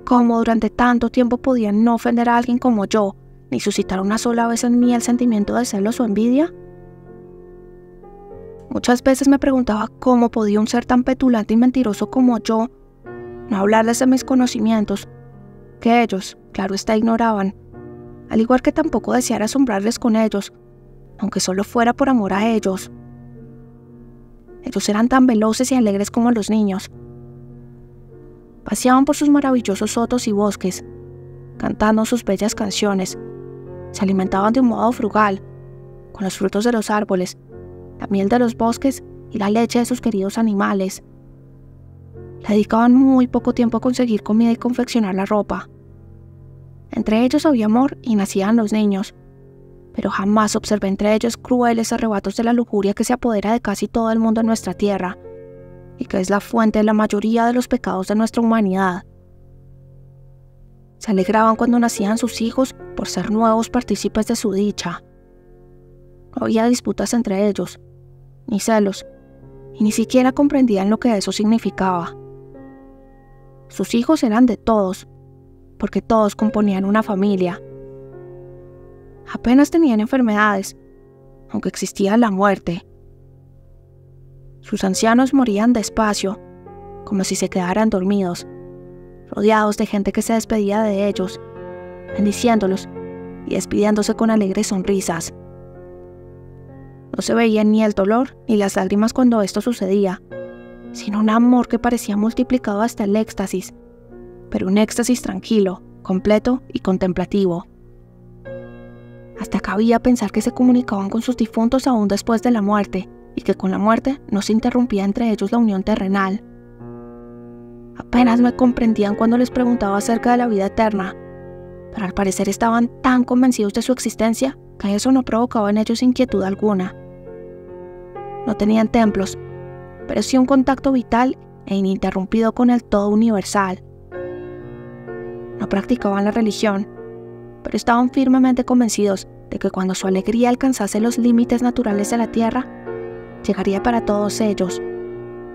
cómo durante tanto tiempo podían no ofender a alguien como yo, ni suscitar una sola vez en mí el sentimiento de celos o envidia. Muchas veces me preguntaba cómo podía un ser tan petulante y mentiroso como yo no hablarles de mis conocimientos, que ellos, claro está, ignoraban, al igual que tampoco deseara asombrarles con ellos, aunque solo fuera por amor a ellos. Ellos eran tan veloces y alegres como los niños. Paseaban por sus maravillosos sotos y bosques, cantando sus bellas canciones, Se alimentaban de un modo frugal, con los frutos de los árboles, la miel de los bosques y la leche de sus queridos animales. Le dedicaban muy poco tiempo a conseguir comida y confeccionar la ropa. Entre ellos había amor y nacían los niños, pero jamás observé entre ellos crueles arrebatos de la lujuria que se apodera de casi todo el mundo en nuestra tierra, y que es la fuente de la mayoría de los pecados de nuestra humanidad. Se alegraban cuando nacían sus hijos por ser nuevos partícipes de su dicha. No había disputas entre ellos, ni celos, y ni siquiera comprendían lo que eso significaba. Sus hijos eran de todos, porque todos componían una familia. Apenas tenían enfermedades, aunque existía la muerte. Sus ancianos morían despacio, como si se quedaran dormidos, rodeados de gente que se despedía de ellos, bendiciéndolos y despidiéndose con alegres sonrisas. No se veía ni el dolor ni las lágrimas cuando esto sucedía, sino un amor que parecía multiplicado hasta el éxtasis, pero un éxtasis tranquilo, completo y contemplativo. Hasta cabía pensar que se comunicaban con sus difuntos aún después de la muerte, y que con la muerte no se interrumpía entre ellos la unión terrenal. Apenas me comprendían cuando les preguntaba acerca de la vida eterna, pero al parecer estaban tan convencidos de su existencia que eso no provocaba en ellos inquietud alguna. No tenían templos, pero sí un contacto vital e ininterrumpido con el todo universal. No practicaban la religión, pero estaban firmemente convencidos de que cuando su alegría alcanzase los límites naturales de la tierra, llegaría para todos ellos,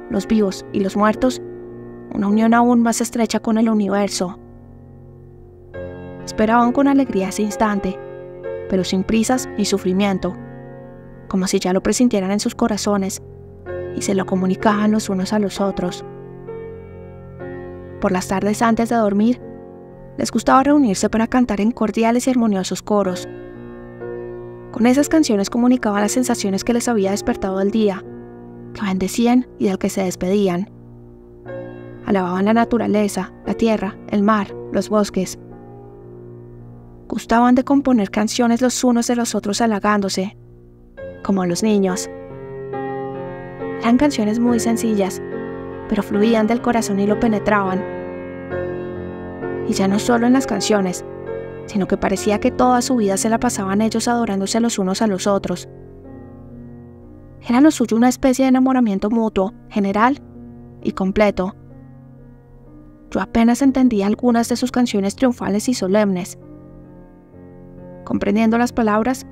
los vivos y los muertos, una unión aún más estrecha con el universo. Esperaban con alegría ese instante, pero sin prisas ni sufrimiento, como si ya lo presintieran en sus corazones y se lo comunicaban los unos a los otros. Por las tardes antes de dormir, les gustaba reunirse para cantar en cordiales y armoniosos coros. Con esas canciones comunicaban las sensaciones que les había despertado el día, que bendecían y del que se despedían. Alababan la naturaleza, la tierra, el mar, los bosques. Gustaban de componer canciones los unos de los otros halagándose, como los niños. Eran canciones muy sencillas, pero fluían del corazón y lo penetraban. Y ya no solo en las canciones, sino que parecía que toda su vida se la pasaban ellos adorándose los unos a los otros. Era lo suyo una especie de enamoramiento mutuo, general y completo. Yo apenas entendía algunas de sus canciones triunfales y solemnes. Comprendiendo las palabras,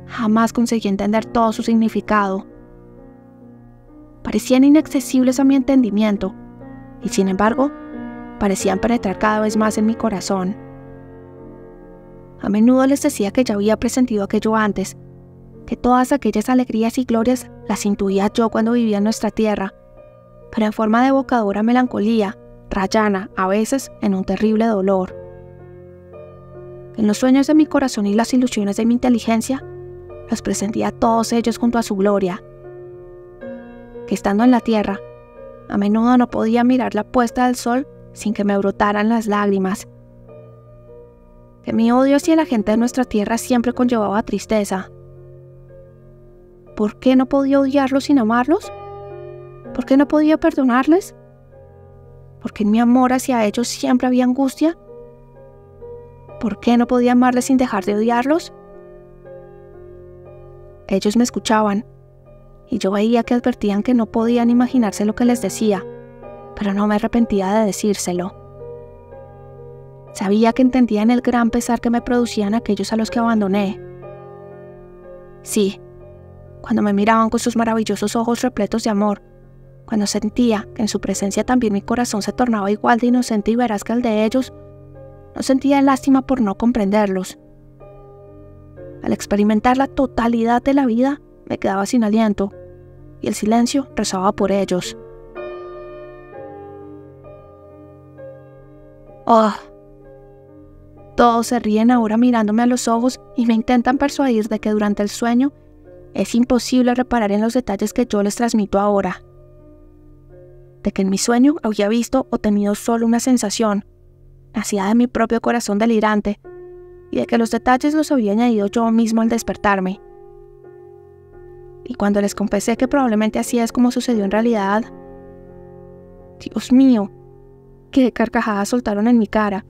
jamás conseguí entender todo su significado. Parecían inaccesibles a mi entendimiento, y sin embargo, parecían penetrar cada vez más en mi corazón. A menudo les decía que ya había presentido aquello antes, que todas aquellas alegrías y glorias las intuía yo cuando vivía en nuestra tierra, pero en forma de evocadora melancolía, rayana, a veces en un terrible dolor. En los sueños de mi corazón y las ilusiones de mi inteligencia, los presentía todos ellos junto a su gloria. Que estando en la tierra, a menudo no podía mirar la puesta del sol sin que me brotaran las lágrimas. Que mi odio hacia la gente de nuestra tierra siempre conllevaba tristeza. ¿Por qué no podía odiarlos sin amarlos? ¿Por qué no podía perdonarles? ¿Por qué en mi amor hacia ellos siempre había angustia? ¿Por qué no podía amarles sin dejar de odiarlos? Ellos me escuchaban, y yo veía que advertían que no podían imaginarse lo que les decía, pero no me arrepentía de decírselo. Sabía que entendían el gran pesar que me producían aquellos a los que abandoné. Sí, cuando me miraban con sus maravillosos ojos repletos de amor, cuando sentía que en su presencia también mi corazón se tornaba igual de inocente y veraz que el de ellos, no sentía lástima por no comprenderlos. Al experimentar la totalidad de la vida, me quedaba sin aliento, y el silencio rezaba por ellos. ¡Oh! Todos se ríen ahora mirándome a los ojos y me intentan persuadir de que durante el sueño es imposible reparar en los detalles que yo les transmito ahora. De que en mi sueño había visto o tenido solo una sensación, nacida de mi propio corazón delirante, y de que los detalles los había añadido yo mismo al despertarme. Y cuando les confesé que probablemente así es como sucedió en realidad, Dios mío, qué carcajadas soltaron en mi cara.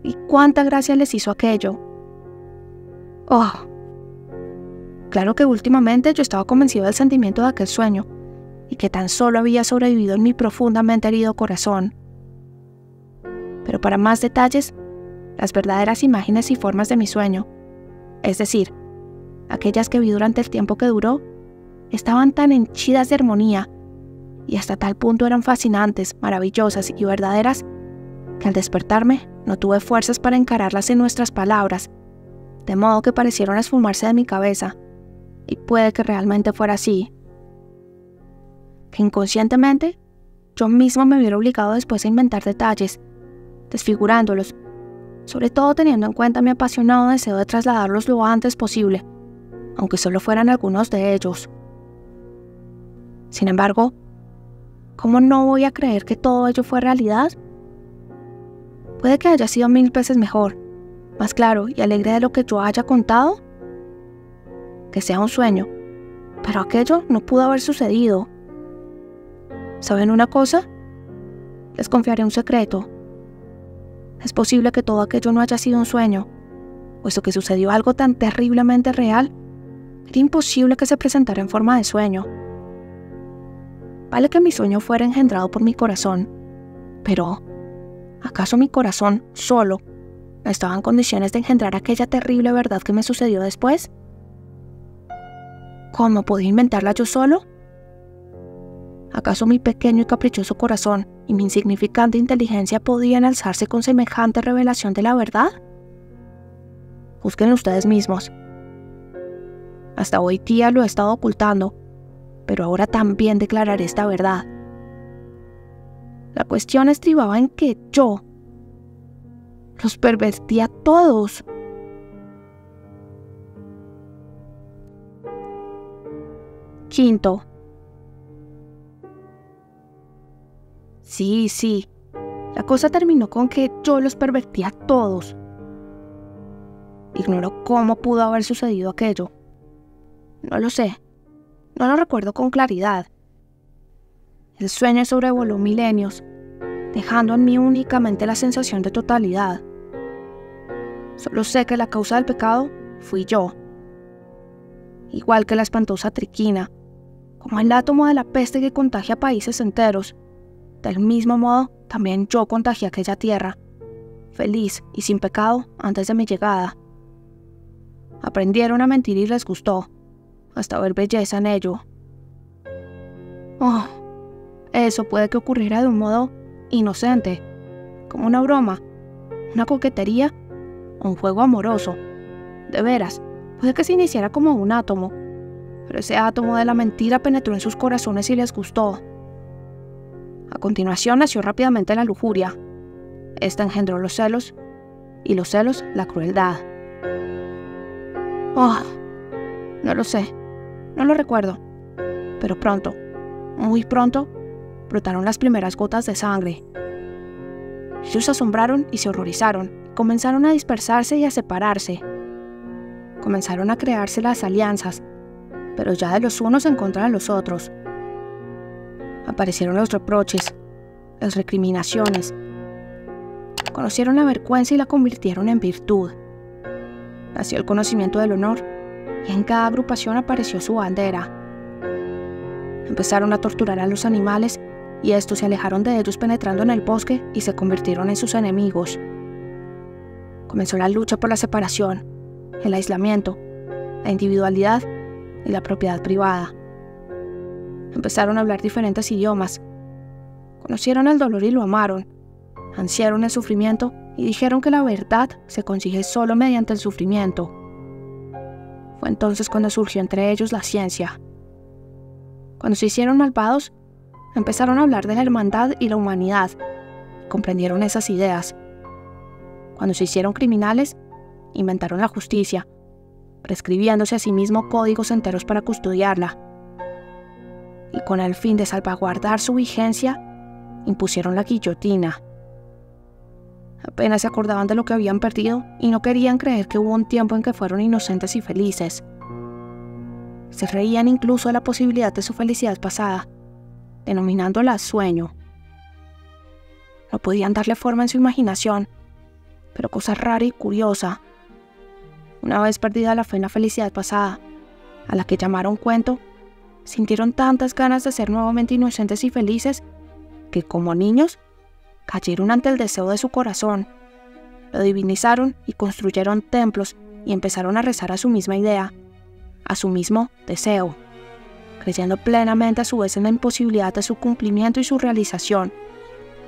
Y cuánta gracia les hizo aquello. Oh, claro que últimamente yo estaba convencido del sentimiento de aquel sueño y que tan solo había sobrevivido en mi profundamente herido corazón. Pero para más detalles, las verdaderas imágenes y formas de mi sueño, es decir, aquellas que vi durante el tiempo que duró, estaban tan henchidas de armonía y hasta tal punto eran fascinantes, maravillosas y verdaderas que al despertarme no tuve fuerzas para encararlas en nuestras palabras, de modo que parecieron esfumarse de mi cabeza, y puede que realmente fuera así. Que inconscientemente yo mismo me hubiera obligado después a inventar detalles, desfigurándolos, sobre todo teniendo en cuenta mi apasionado deseo de trasladarlos lo antes posible, aunque solo fueran algunos de ellos. Sin embargo, ¿cómo no voy a creer que todo ello fue realidad? Puede que haya sido 1000 veces mejor, más claro y alegre de lo que yo haya contado. Que sea un sueño, pero aquello no pudo haber sucedido. ¿Saben una cosa? Les confiaré un secreto. Es posible que todo aquello no haya sido un sueño, puesto que sucedió algo tan terriblemente real, era imposible que se presentara en forma de sueño. Vale que mi sueño fuera engendrado por mi corazón, pero ¿acaso mi corazón solo no estaba en condiciones de engendrar aquella terrible verdad que me sucedió después? ¿Cómo podía inventarla yo solo? ¿Acaso mi pequeño y caprichoso corazón y mi insignificante inteligencia podían alzarse con semejante revelación de la verdad? Juzguen ustedes mismos. Hasta hoy día lo he estado ocultando, pero ahora también declararé esta verdad. La cuestión estribaba en que yo los pervertía a todos. Quinto. Sí, la cosa terminó con que yo los pervertí a todos. Ignoro cómo pudo haber sucedido aquello. No lo sé, no lo recuerdo con claridad. El sueño sobrevoló milenios, dejando en mí únicamente la sensación de totalidad. Solo sé que la causa del pecado fui yo. Igual que la espantosa triquina, como el átomo de la peste que contagia países enteros. Del mismo modo, también yo contagié aquella tierra, feliz y sin pecado antes de mi llegada. Aprendieron a mentir y les gustó, hasta ver belleza en ello. Oh, eso puede que ocurriera de un modo inocente, como una broma, una coquetería o un juego amoroso. De veras, puede que se iniciara como un átomo, pero ese átomo de la mentira penetró en sus corazones y les gustó. A continuación nació rápidamente la lujuria. Esta engendró los celos, y los celos la crueldad. Oh, no lo sé, no lo recuerdo, pero pronto, muy pronto, brotaron las primeras gotas de sangre. Ellos se asombraron y se horrorizaron, y comenzaron a dispersarse y a separarse. Comenzaron a crearse las alianzas, pero ya de los unos en contra de los otros. Aparecieron los reproches, las recriminaciones. Conocieron la vergüenza y la convirtieron en virtud. Nació el conocimiento del honor, y en cada agrupación apareció su bandera. Empezaron a torturar a los animales, y estos se alejaron de ellos penetrando en el bosque y se convirtieron en sus enemigos. Comenzó la lucha por la separación, el aislamiento, la individualidad y la propiedad privada. Empezaron a hablar diferentes idiomas. Conocieron el dolor y lo amaron. Ansiaron el sufrimiento y dijeron que la verdad se consigue solo mediante el sufrimiento. Fue entonces cuando surgió entre ellos la ciencia. Cuando se hicieron malvados, empezaron a hablar de la hermandad y la humanidad. Comprendieron esas ideas. Cuando se hicieron criminales, inventaron la justicia, prescribiéndose a sí mismos códigos enteros para custodiarla. Y con el fin de salvaguardar su vigencia, impusieron la guillotina. Apenas se acordaban de lo que habían perdido y no querían creer que hubo un tiempo en que fueron inocentes y felices. Se reían incluso de la posibilidad de su felicidad pasada, denominándola sueño. No podían darle forma en su imaginación, pero cosa rara y curiosa. Una vez perdida la fe en la felicidad pasada, a la que llamaron cuento, sintieron tantas ganas de ser nuevamente inocentes y felices que, como niños, cayeron ante el deseo de su corazón, lo divinizaron y construyeron templos y empezaron a rezar a su misma idea, a su mismo deseo, creyendo plenamente a su vez en la imposibilidad de su cumplimiento y su realización,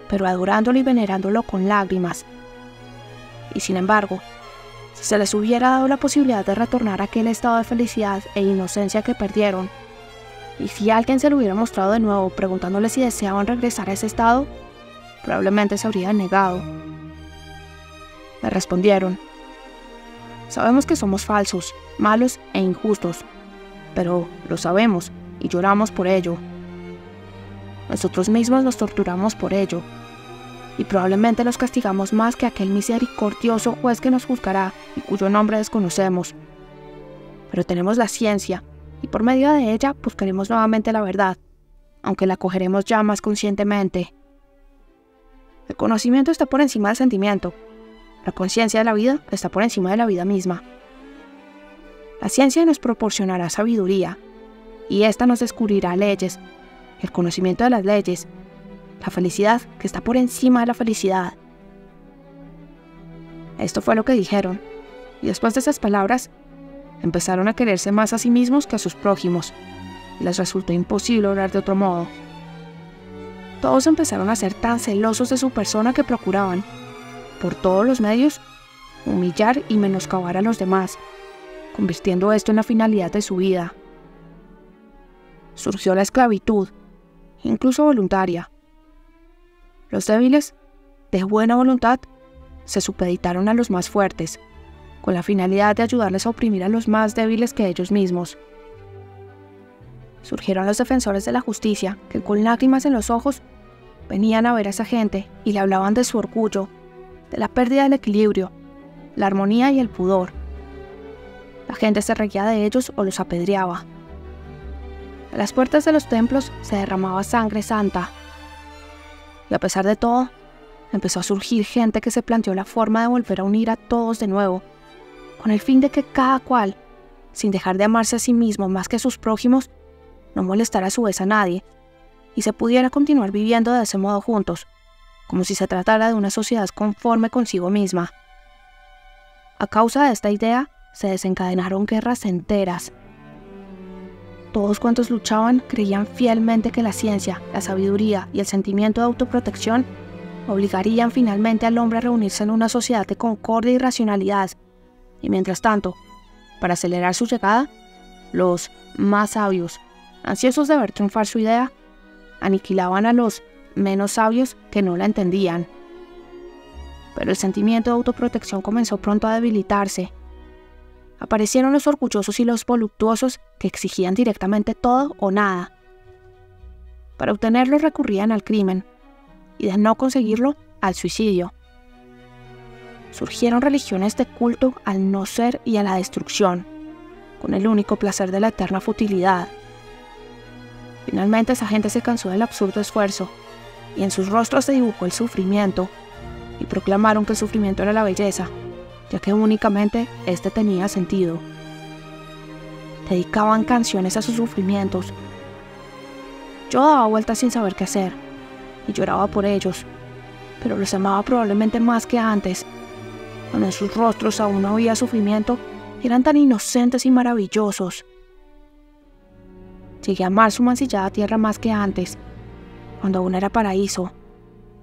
pero adorándolo y venerándolo con lágrimas. Y sin embargo, si se les hubiera dado la posibilidad de retornar a aquel estado de felicidad e inocencia que perdieron, y si alguien se lo hubiera mostrado de nuevo preguntándole si deseaban regresar a ese estado, probablemente se habrían negado. Me respondieron: sabemos que somos falsos, malos e injustos, pero lo sabemos y lloramos por ello. Nosotros mismos nos torturamos por ello, y probablemente los castigamos más que aquel misericordioso juez que nos juzgará y cuyo nombre desconocemos. Pero tenemos la ciencia, y por medio de ella buscaremos nuevamente la verdad, aunque la cogeremos ya más conscientemente. El conocimiento está por encima del sentimiento. La conciencia de la vida está por encima de la vida misma. La ciencia nos proporcionará sabiduría, y ésta nos descubrirá leyes, el conocimiento de las leyes, la felicidad que está por encima de la felicidad. Esto fue lo que dijeron, y después de esas palabras, empezaron a quererse más a sí mismos que a sus prójimos, y les resultó imposible orar de otro modo. Todos empezaron a ser tan celosos de su persona que procuraban, por todos los medios, humillar y menoscabar a los demás, convirtiendo esto en la finalidad de su vida. Surgió la esclavitud, incluso voluntaria. Los débiles, de buena voluntad, se supeditaron a los más fuertes, con la finalidad de ayudarles a oprimir a los más débiles que ellos mismos. Surgieron los defensores de la justicia, que con lágrimas en los ojos venían a ver a esa gente y le hablaban de su orgullo, de la pérdida del equilibrio, la armonía y el pudor. La gente se reía de ellos o los apedreaba. A las puertas de los templos se derramaba sangre santa. Y a pesar de todo, empezó a surgir gente que se planteó la forma de volver a unir a todos de nuevo, con el fin de que cada cual, sin dejar de amarse a sí mismo más que a sus prójimos, no molestara a su vez a nadie, y se pudiera continuar viviendo de ese modo juntos, como si se tratara de una sociedad conforme consigo misma. A causa de esta idea, se desencadenaron guerras enteras. Todos cuantos luchaban creían fielmente que la ciencia, la sabiduría y el sentimiento de autoprotección obligarían finalmente al hombre a reunirse en una sociedad de concordia y racionalidad, y mientras tanto, para acelerar su llegada, los más sabios, ansiosos de ver triunfar su idea, aniquilaban a los menos sabios que no la entendían. Pero el sentimiento de autoprotección comenzó pronto a debilitarse. Aparecieron los orgullosos y los voluptuosos que exigían directamente todo o nada. Para obtenerlo recurrían al crimen, y de no conseguirlo, al suicidio. Surgieron religiones de culto al no ser y a la destrucción, con el único placer de la eterna futilidad. Finalmente esa gente se cansó del absurdo esfuerzo, y en sus rostros se dibujó el sufrimiento, y proclamaron que el sufrimiento era la belleza, ya que únicamente este tenía sentido. Dedicaban canciones a sus sufrimientos. Yo daba vueltas sin saber qué hacer, y lloraba por ellos, pero los amaba probablemente más que antes, cuando en sus rostros aún no había sufrimiento y eran tan inocentes y maravillosos. Llegué a amar su mancillada tierra más que antes, cuando aún era paraíso,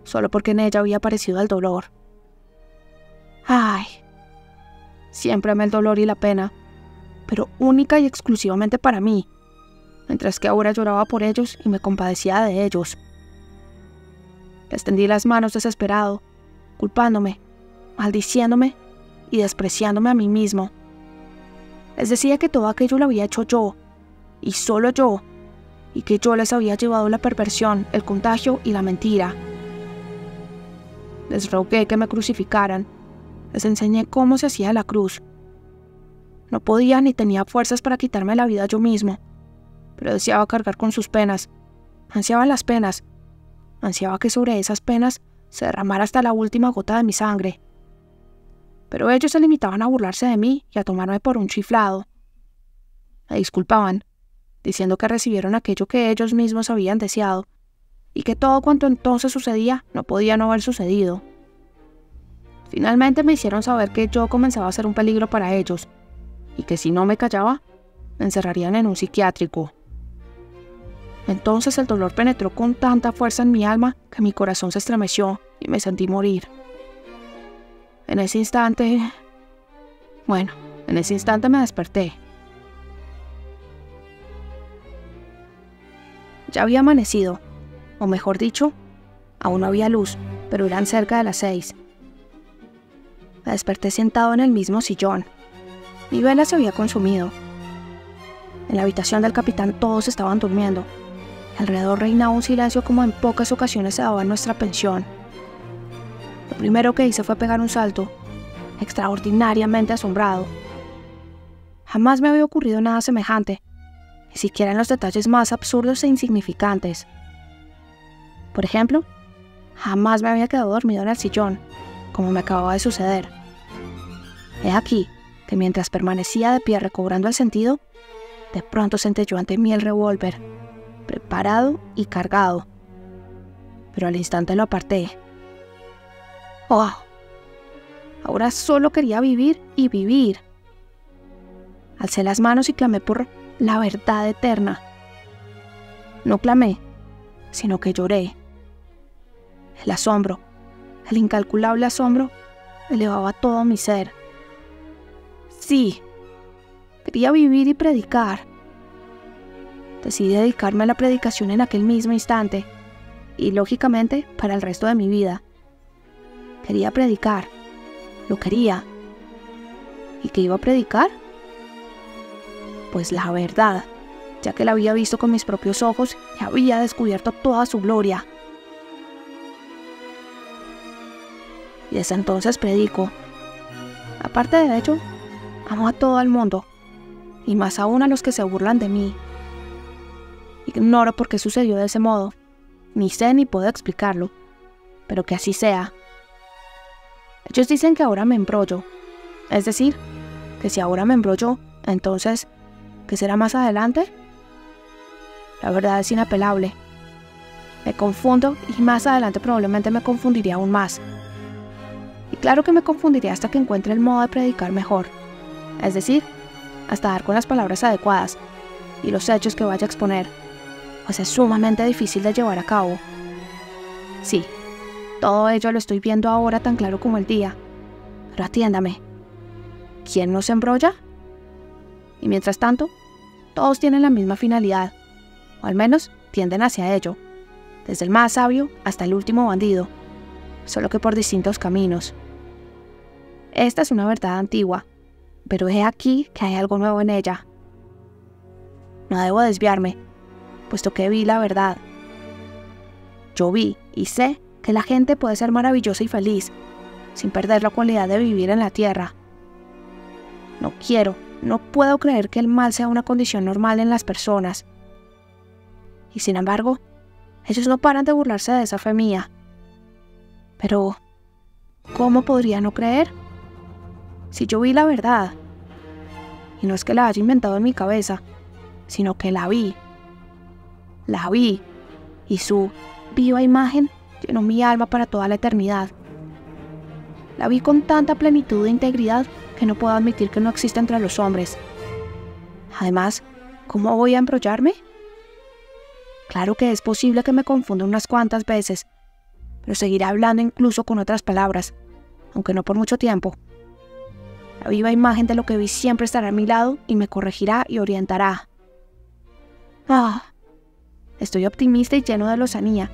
solo porque en ella había aparecido el dolor. ¡Ay! Siempre amé el dolor y la pena, pero única y exclusivamente para mí, mientras que ahora lloraba por ellos y me compadecía de ellos. Les tendí las manos desesperado, culpándome, maldiciéndome y despreciándome a mí mismo. Les decía que todo aquello lo había hecho yo, y solo yo, y que yo les había llevado la perversión, el contagio y la mentira. Les rogué que me crucificaran. Les enseñé cómo se hacía la cruz. No podía ni tenía fuerzas para quitarme la vida yo mismo, pero deseaba cargar con sus penas. Ansiaba las penas. Ansiaba que sobre esas penas se derramara hasta la última gota de mi sangre. Pero ellos se limitaban a burlarse de mí y a tomarme por un chiflado. Me disculpaban, diciendo que recibieron aquello que ellos mismos habían deseado, y que todo cuanto entonces sucedía no podía no haber sucedido. Finalmente me hicieron saber que yo comenzaba a ser un peligro para ellos, y que si no me callaba, me encerrarían en un psiquiátrico. Entonces el dolor penetró con tanta fuerza en mi alma que mi corazón se estremeció y me sentí morir. En ese instante me desperté. Ya había amanecido, o mejor dicho, aún no había luz, pero eran cerca de las 6. Me desperté sentado en el mismo sillón. Mi vela se había consumido. En la habitación del capitán todos estaban durmiendo. Alrededor reinaba un silencio como en pocas ocasiones se daba en nuestra pensión. Lo primero que hice fue pegar un salto, extraordinariamente asombrado. Jamás me había ocurrido nada semejante, ni siquiera en los detalles más absurdos e insignificantes. Por ejemplo, jamás me había quedado dormido en el sillón, como me acababa de suceder. He aquí que mientras permanecía de pie recobrando el sentido, de pronto senté yo ante mí el revólver, preparado y cargado. Pero al instante lo aparté. ¡Oh! Ahora solo quería vivir y vivir. Alcé las manos y clamé por la verdad eterna. No clamé, sino que lloré. El asombro, el incalculable asombro, elevaba todo mi ser. Sí, quería vivir y predicar. Decidí dedicarme a la predicación en aquel mismo instante, y lógicamente para el resto de mi vida. Quería predicar, lo quería. ¿Y qué iba a predicar? Pues la verdad, ya que la había visto con mis propios ojos y había descubierto toda su gloria. Y desde entonces predico. Aparte de ello, amo a todo el mundo, y más aún a los que se burlan de mí. Ignoro por qué sucedió de ese modo, ni sé ni puedo explicarlo, pero que así sea. Ellos dicen que ahora me embrollo, es decir, que si ahora me embrollo, entonces, ¿qué será más adelante? La verdad es inapelable. Me confundo y más adelante probablemente me confundiré aún más. Y claro que me confundiré hasta que encuentre el modo de predicar mejor, es decir, hasta dar con las palabras adecuadas y los hechos que vaya a exponer, pues es sumamente difícil de llevar a cabo. Sí, todo ello lo estoy viendo ahora tan claro como el día, pero atiéndame, ¿quién no se embrolla? Y mientras tanto, todos tienen la misma finalidad, o al menos tienden hacia ello, desde el más sabio hasta el último bandido, solo que por distintos caminos. Esta es una verdad antigua, pero he aquí que hay algo nuevo en ella. No debo desviarme, puesto que vi la verdad. Yo vi y sé que la gente puede ser maravillosa y feliz, sin perder la cualidad de vivir en la tierra. No puedo creer que el mal sea una condición normal en las personas. Y sin embargo, ellos no paran de burlarse de esa fe mía. Pero, ¿cómo podría no creer? Si yo vi la verdad, y no es que la haya inventado en mi cabeza, sino que la vi, y su viva imagen llenó mi alma para toda la eternidad. La vi con tanta plenitud e integridad que no puedo admitir que no exista entre los hombres. Además, ¿cómo voy a embrollarme? Claro que es posible que me confunda unas cuantas veces, pero seguiré hablando incluso con otras palabras, aunque no por mucho tiempo. La viva imagen de lo que vi siempre estará a mi lado y me corregirá y orientará. Estoy optimista y lleno de lozanía,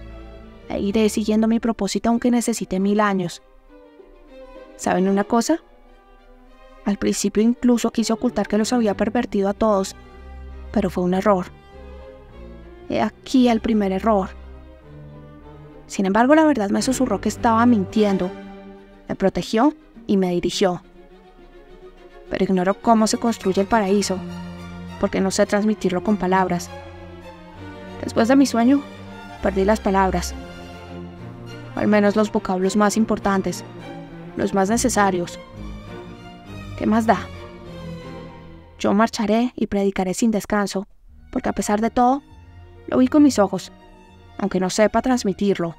e iré siguiendo mi propósito aunque necesite 1000 años. ¿Saben una cosa? Al principio incluso quise ocultar que los había pervertido a todos, pero fue un error. He aquí el primer error. Sin embargo, la verdad me susurró que estaba mintiendo. Me protegió y me dirigió. Pero ignoro cómo se construye el paraíso, porque no sé transmitirlo con palabras. Después de mi sueño, perdí las palabras, o al menos los vocablos más importantes, los más necesarios. ¿Qué más da? Yo marcharé y predicaré sin descanso, porque a pesar de todo, lo vi con mis ojos, aunque no sepa transmitirlo.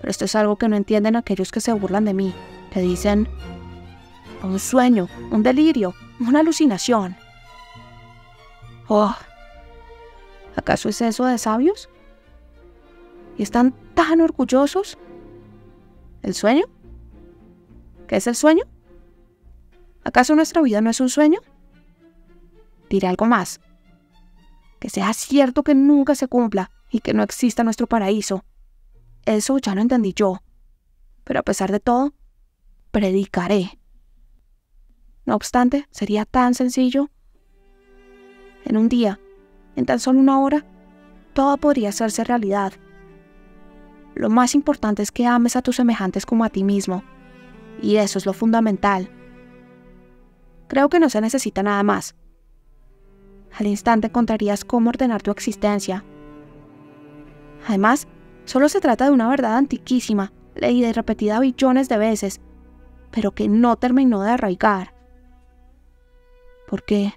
Pero esto es algo que no entienden aquellos que se burlan de mí, que dicen: un sueño, un delirio, una alucinación. Oh, ¿acaso es eso de sabios? ¿Y están tan orgullosos? ¿El sueño? ¿Qué es el sueño? ¿Acaso nuestra vida no es un sueño? Diré algo más. Que sea cierto que nunca se cumpla y que no exista nuestro paraíso. Eso ya lo entendí yo. Pero a pesar de todo, predicaré. No obstante, sería tan sencillo. En un día, en tan solo una hora, todo podría hacerse realidad. Lo más importante es que ames a tus semejantes como a ti mismo. Y eso es lo fundamental. Creo que no se necesita nada más. Al instante encontrarías cómo ordenar tu existencia. Además, solo se trata de una verdad antiquísima, leída y repetida billones de veces, pero que no terminó de arraigar. Porque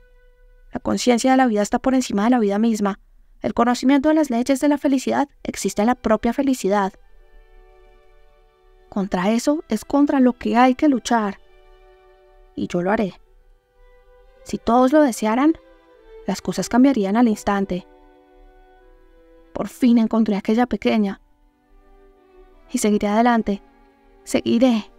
la conciencia de la vida está por encima de la vida misma. El conocimiento de las leyes de la felicidad existe en la propia felicidad. Contra eso es contra lo que hay que luchar. Y yo lo haré. Si todos lo desearan, las cosas cambiarían al instante. Por fin encontré a aquella pequeña. Y seguiré adelante. Seguiré.